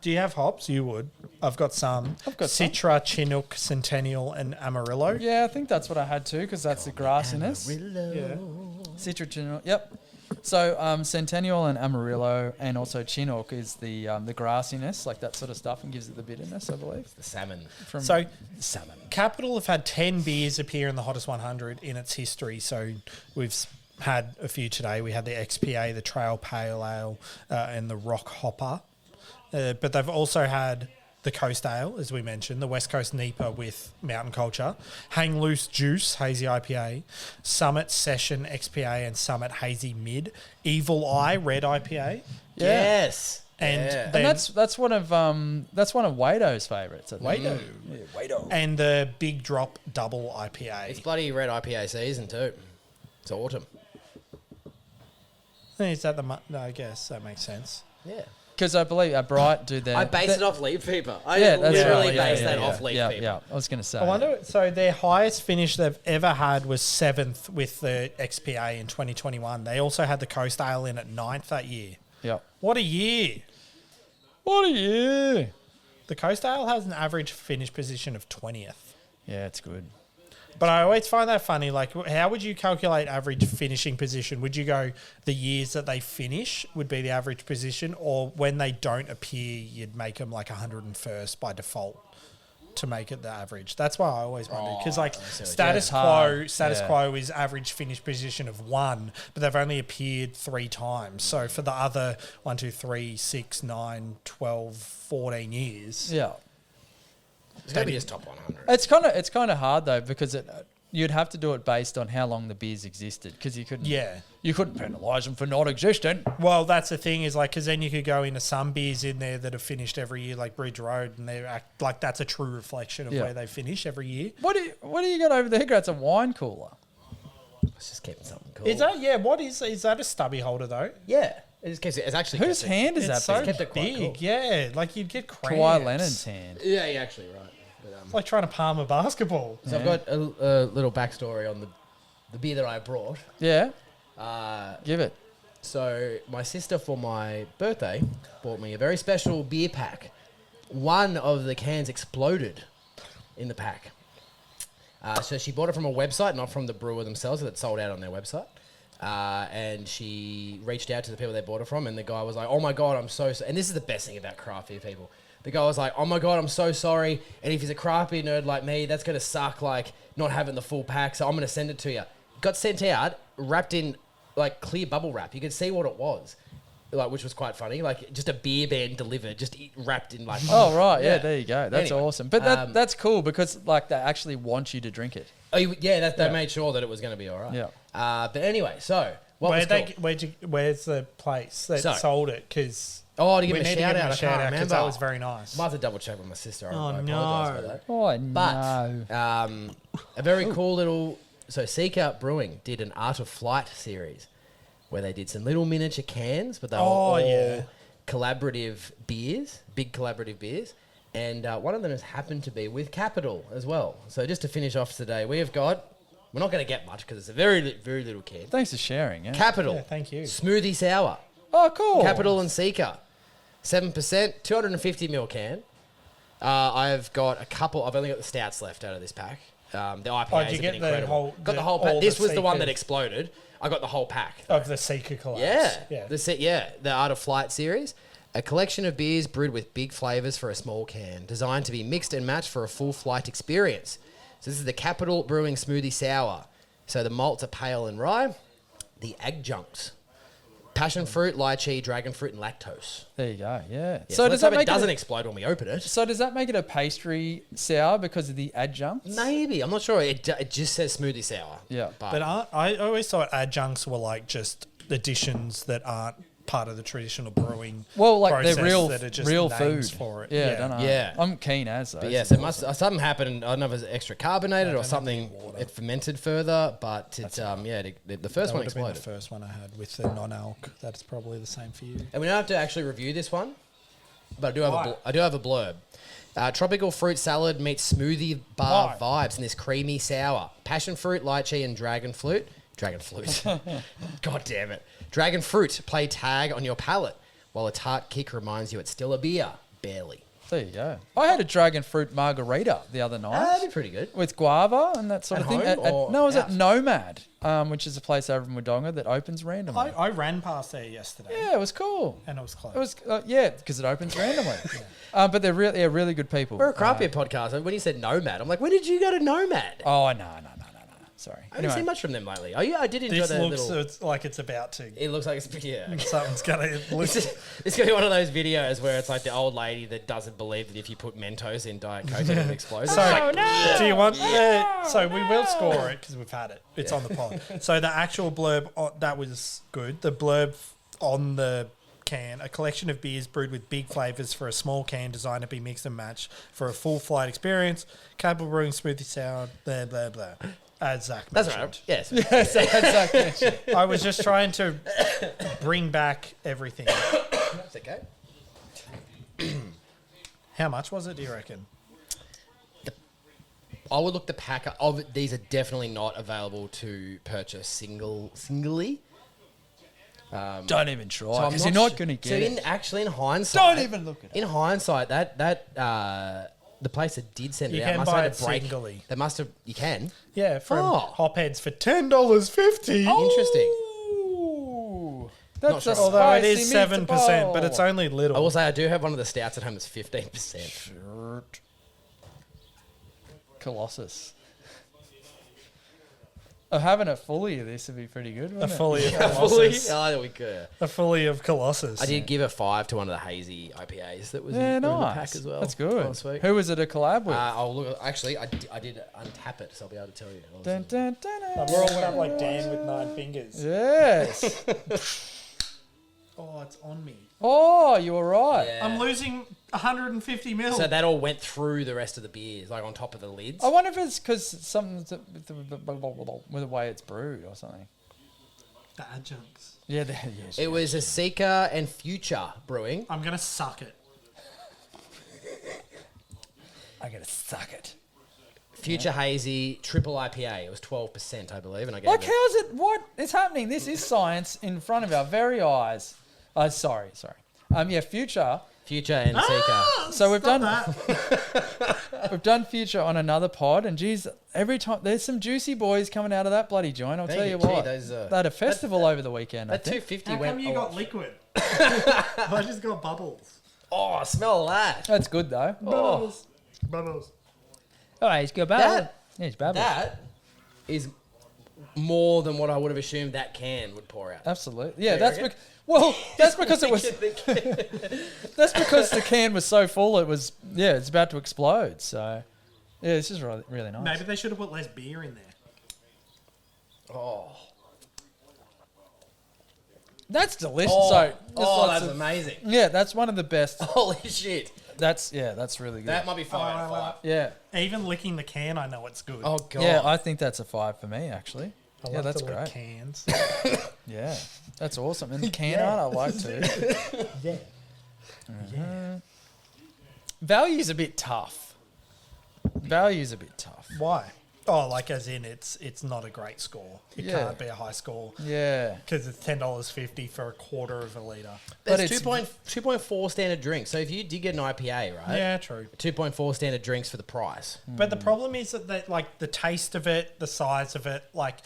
do you have hops? You would. I've got some. I've got some. Citra, Chinook, Centennial, and Amarillo. Yeah, I think that's what I had too, because that's the grassiness. Yeah. Citra, yep. So Centennial and Amarillo, and also Chinook is the grassiness, like that sort of stuff, and gives it the bitterness, I believe. The salmon. From So Salmon. Capital have had 10 beers appear in the Hottest 100 in its history. So we've had a few today. We had the XPA, the Trail Pale Ale, and the Rock Hopper. But they've also had the Coast Ale, as we mentioned, the West Coast Nipa with Mountain Culture, Hang Loose Juice, Hazy IPA, Summit Session XPA, and Summit Hazy Mid, Evil Eye, Red IPA. Yeah. Yes. And Yeah. then- and that's one of Wado's favourites. I think. Wado. Yeah, Wado. And the Big Drop Double IPA. It's bloody red IPA season too. It's autumn. Is that no, I guess that makes sense. Yeah. Because I believe Bright do their. I base it off leaf paper. I Yeah, that's literally right. Yeah, base yeah, that yeah, off leaf yeah, paper. yeah. I was going to say. I wonder. So their highest finish they've ever had was 7th with the XPA in 2021. They also had the Coast Ale in at 9th that year. Yeah. What a year! What a year! The Coast Ale has an average finish position of 20th. Yeah, it's good. But I always find that funny. Like, how would you calculate average finishing position? Would you go the years that they finish would be the average position, or when they don't appear, you'd make them like 101st by default to make it the average? That's why I always wondered, because like status quo is average finish position of 1, but they've only appeared 3 times. So for the other 1, 2, 3, 6, 9, 12, 14 years, Yeah. It's going to be his top 100. It's kind of hard though, because you'd have to do it based on how long the beers existed, because you couldn't penalise them for not existing. Well, that's the thing, is like, because then you could go into some beers in there that have finished every year, like Bridge Road, and they act like that's a true reflection of where they finish every year. What do you got over there? It's a wine cooler. Let's just keep something cool. Is that what is that a stubby holder though? Yeah. It's actually Whose hand is that? It's so kept it quite big, cool. yeah. Like you'd get cramps. Kawhi Leonard's hand. Yeah, you're actually right. But, It's like trying to palm a basketball. so I've got a little backstory on the beer that I brought. Yeah. Give it. So my sister, for my birthday, bought me a very special beer pack. One of the cans exploded in the pack. So she bought it from a website, not from the brewer themselves, that sold out on their website. And she reached out to the people they bought it from, and the guy was like, "Oh my God, I'm so and this is the best thing about craft beer people. The guy was like, "Oh my God, I'm so sorry. And if he's a craft beer nerd like me, that's going to suck, like, not having the full pack. So I'm going to send it to you." Got sent out, wrapped in, like, clear bubble wrap. You could see what it was, like, which was quite funny. Like, just a beer band delivered, just wrapped in, like... Oh, right. Yeah, there you go. That's Anyway, awesome. But that's cool, because, like, they actually want you to drink it. Oh, yeah, they made sure that it was going to be all right. Yeah. But anyway, so... Where's the place that sold it? Because... Oh, to give we him a need to shout give him out. a I shout can't out, remember. because that was very nice. Might have to double check with my sister. I apologize for that. Oh, But no. a very cool little... So Capital Brewing did an Art of Flight series where they did some little miniature cans, but they were all collaborative beers, big collaborative beers. And one of them has happened to be with Capital as well. So just to finish off today, we have got... We're not going to get much because it's a very, very little can. Thanks for sharing. Yeah. Capital. Yeah, thank you. Smoothie Sour. Oh, cool. Capital and Seeker. 7%, 250ml can. I've got a couple... I've only got the stouts left out of this pack. The IPAs did you have been get the incredible. whole- Got the whole pack. all This the was the one that Seekers? exploded. I got the whole pack. Of the Seeker collabs. Yeah. The Art of Flight series. A collection of beers brewed with big flavours for a small can, designed to be mixed and matched for a full flight experience. So this is the Capital Brewing Smoothie Sour. So the malts are pale and rye. The adjuncts: passion fruit, lychee, dragon fruit, and lactose. There you go. Yeah. Yeah, So let's does hope that it make doesn't it? explode when we open it. So does that make it a pastry sour because of the adjuncts? Maybe. I'm not sure. It just says smoothie sour. Yeah. But I always thought adjuncts were like just additions that aren't part of the traditional brewing. Well, like process, they're real, that are just real names food for it. Yeah, I don't know. Yeah. I'm keen as though. But yeah, so it must something happened. I don't know if it was extra carbonated or something. It fermented further, but it's the first That one would have been exploded. the first one I had with the non-alc. That's probably the same for you. And we don't have to actually review this one, but I do have a blurb. Tropical fruit salad meets smoothie bar vibes in this creamy sour. Passion fruit, lychee, and dragon fruit. God damn it. Dragon fruit play tag on your palate, while a tart kick reminds you it's still a beer. Barely. There you go. I had a dragon fruit margarita the other night. That'd be pretty good. With guava and that sort At of thing. home or No, it was out? at Nomad, which is a place over in Wodonga that opens randomly. I ran past there yesterday Yeah, it was cool. and it was closed. It was because it opens randomly. But they're really good people. We're a craft beer podcast. When you said Nomad, I'm like, when did you go to Nomad? Oh no. Sorry. I haven't seen much from them lately. Oh yeah, I did enjoy this that looks little... like it's about to. It looks like it's... Yeah. Something's gonna. It's going to be one of those videos where it's like the old lady that doesn't believe that if you put Mentos in Diet Coke, it explodes. So, do you want? So we will score it because we've had it. It's on the pod. So the actual blurb that was good. The blurb on the can: a collection of beers brewed with big flavors for a small can, designed to be mixed and matched for a full flight experience. Capital Brewing Smoothie Sour. Blah blah blah. As Zach That's mentioned. right. Yes. Yes, exactly. I was just trying to bring back everything. That's okay. How much was it, do you reckon? I would look the pack of these are definitely not available to purchase singly. Don't even try I'm because you're not su- going to so get it. in hindsight, Don't even look at it. In hindsight, that the place that did send You it out can must buy have it had a break. singly. They must have. You can. Yeah, from Oh. Hopheads for $10.50. Interesting. Ooh, that's Not a sure. Although it spicy is 7%, but it's meatball. only little. I will say I do have one of the stouts at home that's 15%. Shirt. Colossus. Having a fully of this would be pretty good, a wouldn't it? fully of Fully? Colossus. Oh, there we go. A fully of Colossus. I did give a 5 to one of the hazy IPAs that was Yeah, in the nice. pack as well. That's good. Last week. Who was it a collab with? I'll look. Actually, I did Untappd, so I'll be able to tell you. Dun, dun, dun, dun. We're all set up like Dan with 9 fingers. Yes. Oh, it's on me. Oh, you were right. Yeah. I'm losing 150 mil. So that all went through the rest of the beers, like on top of the lids. I wonder if it's because something with the way it's brewed or something. The adjuncts. Yeah, yes. It was a Seeker and Future Brewing. I'm going to suck it. I gotta suck it. Future Hazy Triple IPA. It was 12%, I believe, and I gave Like, it. how's it? What is happening? This is science in front of our very eyes. Sorry. Yeah, Future. Future and Seeker. So we've done That. we've done Future on another pod, and geez, every time there's some juicy boys coming out of that bloody joint. I'll Thank tell you. you Gee, what. those, They had a festival over the weekend. I That think. 250 How went. come you a got lot. liquid? I just got bubbles. Oh, smell that. That's good though. Oh, Bubbles. Oh, he's got That- Yeah, he's bubbles. that is more than what I would have assumed that can would pour out. Absolutely. Yeah, you that's reckon? that's because it was that's because the can was so full it was it's about to explode. So yeah, this is really, really nice. Maybe they should have put less beer in there. Oh, That's delicious. oh, So just lots that's of- amazing. yeah, that's one of the best. Holy shit. That's really good. That might be 5 out of 5. yeah, Even licking the can, I know it's good. Oh, God. yeah. I think that's a 5 for me actually. I Yeah, love that's to lick great. cans. Yeah, that's awesome. And can art, I like too. Yeah. Value's a bit tough. Why? Oh, like as in it's not a great score. It Yeah. can't be a high score Yeah. because it's $10.50 for a quarter of a litre. But There's it's- 2.4 standard drinks. So if you did get an IPA, right? Yeah, true. 2.4 standard drinks for the price. But the problem is that like the taste of it, the size of it, like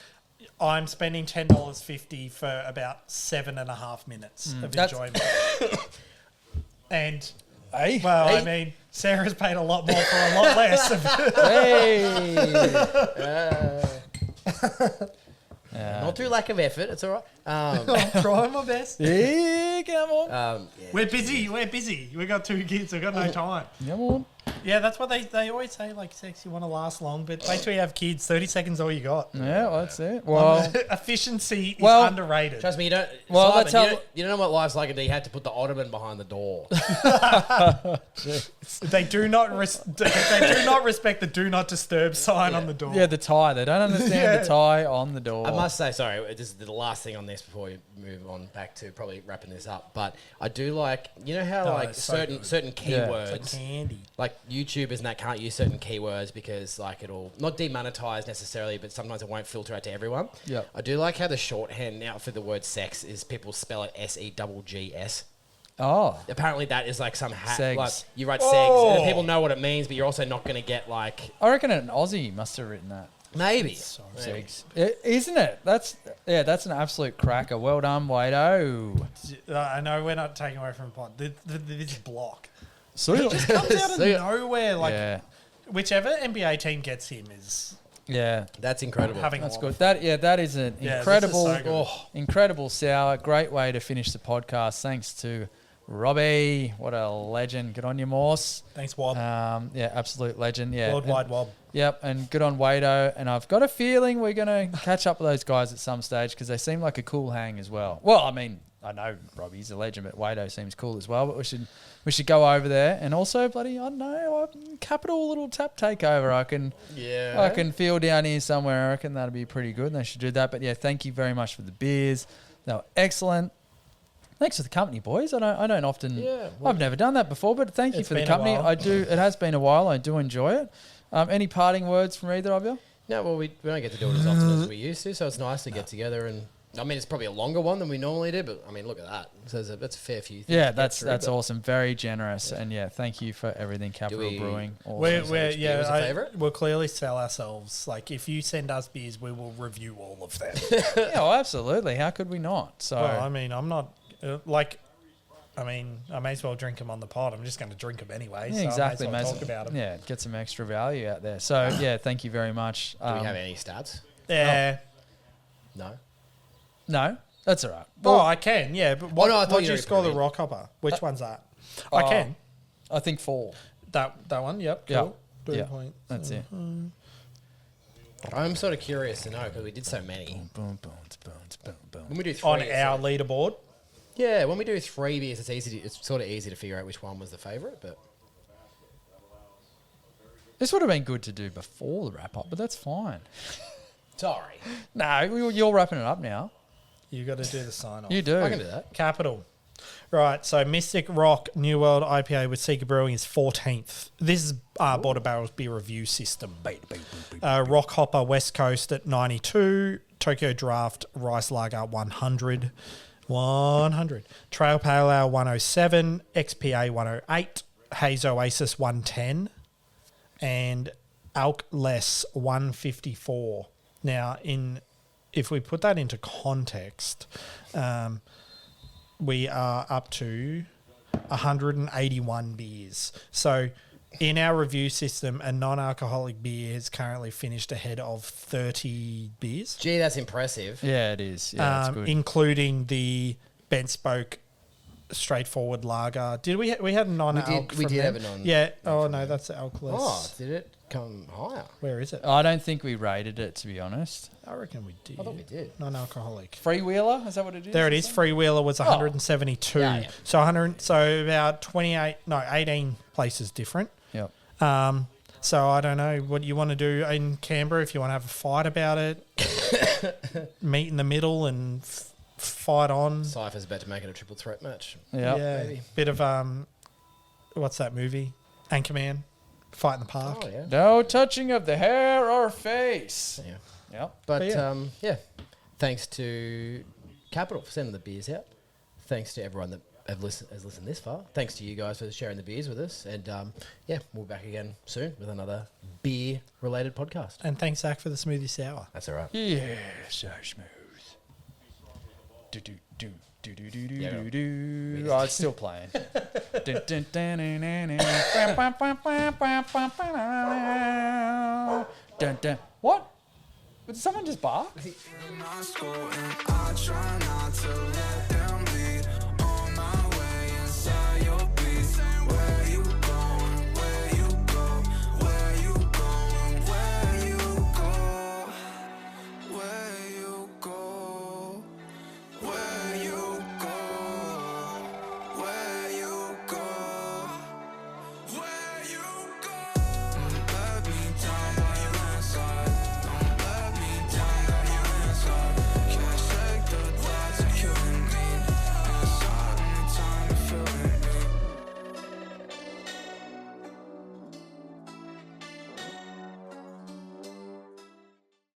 I'm spending $10.50 for about 7.5 minutes of That's- enjoyment. And Hey. well, I Hey. mean, Sarah's paid a lot more for a lot less. Hey. Not through lack of effort. It's all right. I'm trying my best. Yeah, come on. Yeah. We're busy. We got 2 kids. We've got no time. Come on. Yeah, that's what they always say, like, sex, you want to last long, but wait till you have kids, 30 seconds all you got. Yeah, well, that's it. Well, Efficiency is Well- underrated. Trust me, you don't. Well, Simon, that's how- you don't know what life's like until you had to put the ottoman behind the door. They do not respect the do not disturb sign on the door. yeah, the tie. They don't understand Yeah. the tie on the door. I must say, sorry, this is the last thing on this before we move on back to probably wrapping this up. But I do like, you know how Oh, like it's so certain good. certain Yeah. keywords, Like candy. like YouTubers and that can't use certain keywords because like it'll not demonetize necessarily, but sometimes it won't filter out to everyone. Yep. I do like how the shorthand now for the word sex is people spell it SEGGS. Oh, Apparently that is like some Segs. like you write segs Oh. and people know what it means, but you're also not going to get like I reckon an Aussie must have written that. maybe. Maybe. Isn't it? That's an absolute cracker. Well done, Wado. I know we're not taking away from the pod. This block See comes out of See ya. nowhere. Like, yeah, whichever NBA team gets him is yeah. That's incredible. having That's a lot good. of That is an Yeah, this is incredible, so good. incredible sour. Great way to finish the podcast. Thanks to Robbie. What a legend. Good on you, Morse. Thanks, Wob. Yeah, absolute legend. Yeah, Worldwide Wob. Yep, and good on Wado. And I've got a feeling we're going to catch up with those guys at some stage because they seem like a cool hang as well. Well, I mean, I know Robbie's a legend, but Wado seems cool as well. But we should go over there and also bloody, I don't know, Capital little tap takeover. I can feel down here somewhere. I reckon that'd be pretty good. And they should do that. But yeah, thank you very much for the beers. They were excellent. Thanks for the company, boys. I don't often. Yeah, I've never done that before, but thank you It's for the been a company. while. I do. It has been a while. I do enjoy it. Any parting words from either of you? No, well, we don't get to do it as often as we used to, so it's nice to get together and I mean, it's probably a longer one than we normally do, but I mean, look at that. So that's a fair few things. Yeah, to get through, that's but awesome. Very generous. And yeah, thank you for everything, Capital we- Brewing. Awesome. We're which beer was a favourite? we'll clearly sell ourselves. Like, if you send us beers, we will review all of them. Yeah, well, absolutely. How could we not? So Well, I mean, I'm not I may as well drink them on the pod. I'm just going to drink them anyway. yeah, So exactly. I may as well mate. talk about them. Yeah, get some extra value out there. So yeah, thank you very much. Do we have any stats? Yeah. No. No, that's all right. Oh, I can. Yeah, but what, no, I thought what you do you already score put the it in. rock hopper? Which one's that? I can. I think 4. That one. Yep. Yeah. Cool. 3 Yeah. points. That's it. I'm sort of curious to know because we did so many. Boom, boom, boom, boom, boom. When we do 3, On it's our like- leaderboard. yeah, when we do 3 beers, it's sort of easy to figure out which one was the favourite. But This would have been good to do before the wrap up, but that's fine. sorry, No, you're wrapping it up now. You got to do the sign off. You do. I can do that. Capital. Right, so Mystic Rock New World IPA with Seeker Brewing is 14th. This is Border Barrel's beer review system. Rock Hopper West Coast at 92. Tokyo Draft Rice Lager 100. 100. Trail Pale Ale 107. XPA 108. Haze Oasis 110. And Alk Less 154. Now, if we put that into context, we are up to 181 beers. So in our review system, a non-alcoholic beer has currently finished ahead of 30 beers, Gee, that's impressive. Yeah, it is. Yeah, that's good. including the Bent Spoke straightforward lager. Did we had a non-alc? We from did them? have a non- Yeah. Oh no, that's alcohol. Oh, did it come higher? Where is it? I don't think we rated it, to be honest. I reckon we did. I thought we did. Non-alcoholic. Freewheeler, is that what it is? There it is. Freewheeler was 172. Yeah, yeah. So 100. So about 18 places different. Yep. So I don't know what you want to do in Canberra. If you want to have a fight about it, meet in the middle and fight on. Cypher's about to make it a triple threat match. Yep. Yeah, maybe. bit of what's that movie? Anchorman, Fight in the Park. Oh yeah. No touching of the hair or face. Yeah. Yep. But yeah. yeah, thanks to Capital for sending the beers out. Thanks to everyone that has listened this far. Thanks to you guys for sharing the beers with us. And yeah, we'll be back again soon with another beer-related podcast. And thanks, Zach, for the smoothie sour. That's all right. Yeah, so smooth. Do do do do do do do Yeah, do no. do. Oh, it's still playing. Dun, dun, dun, dun, dun, dun. Dun, dun. What? Did someone just bark? in my school and I try not to let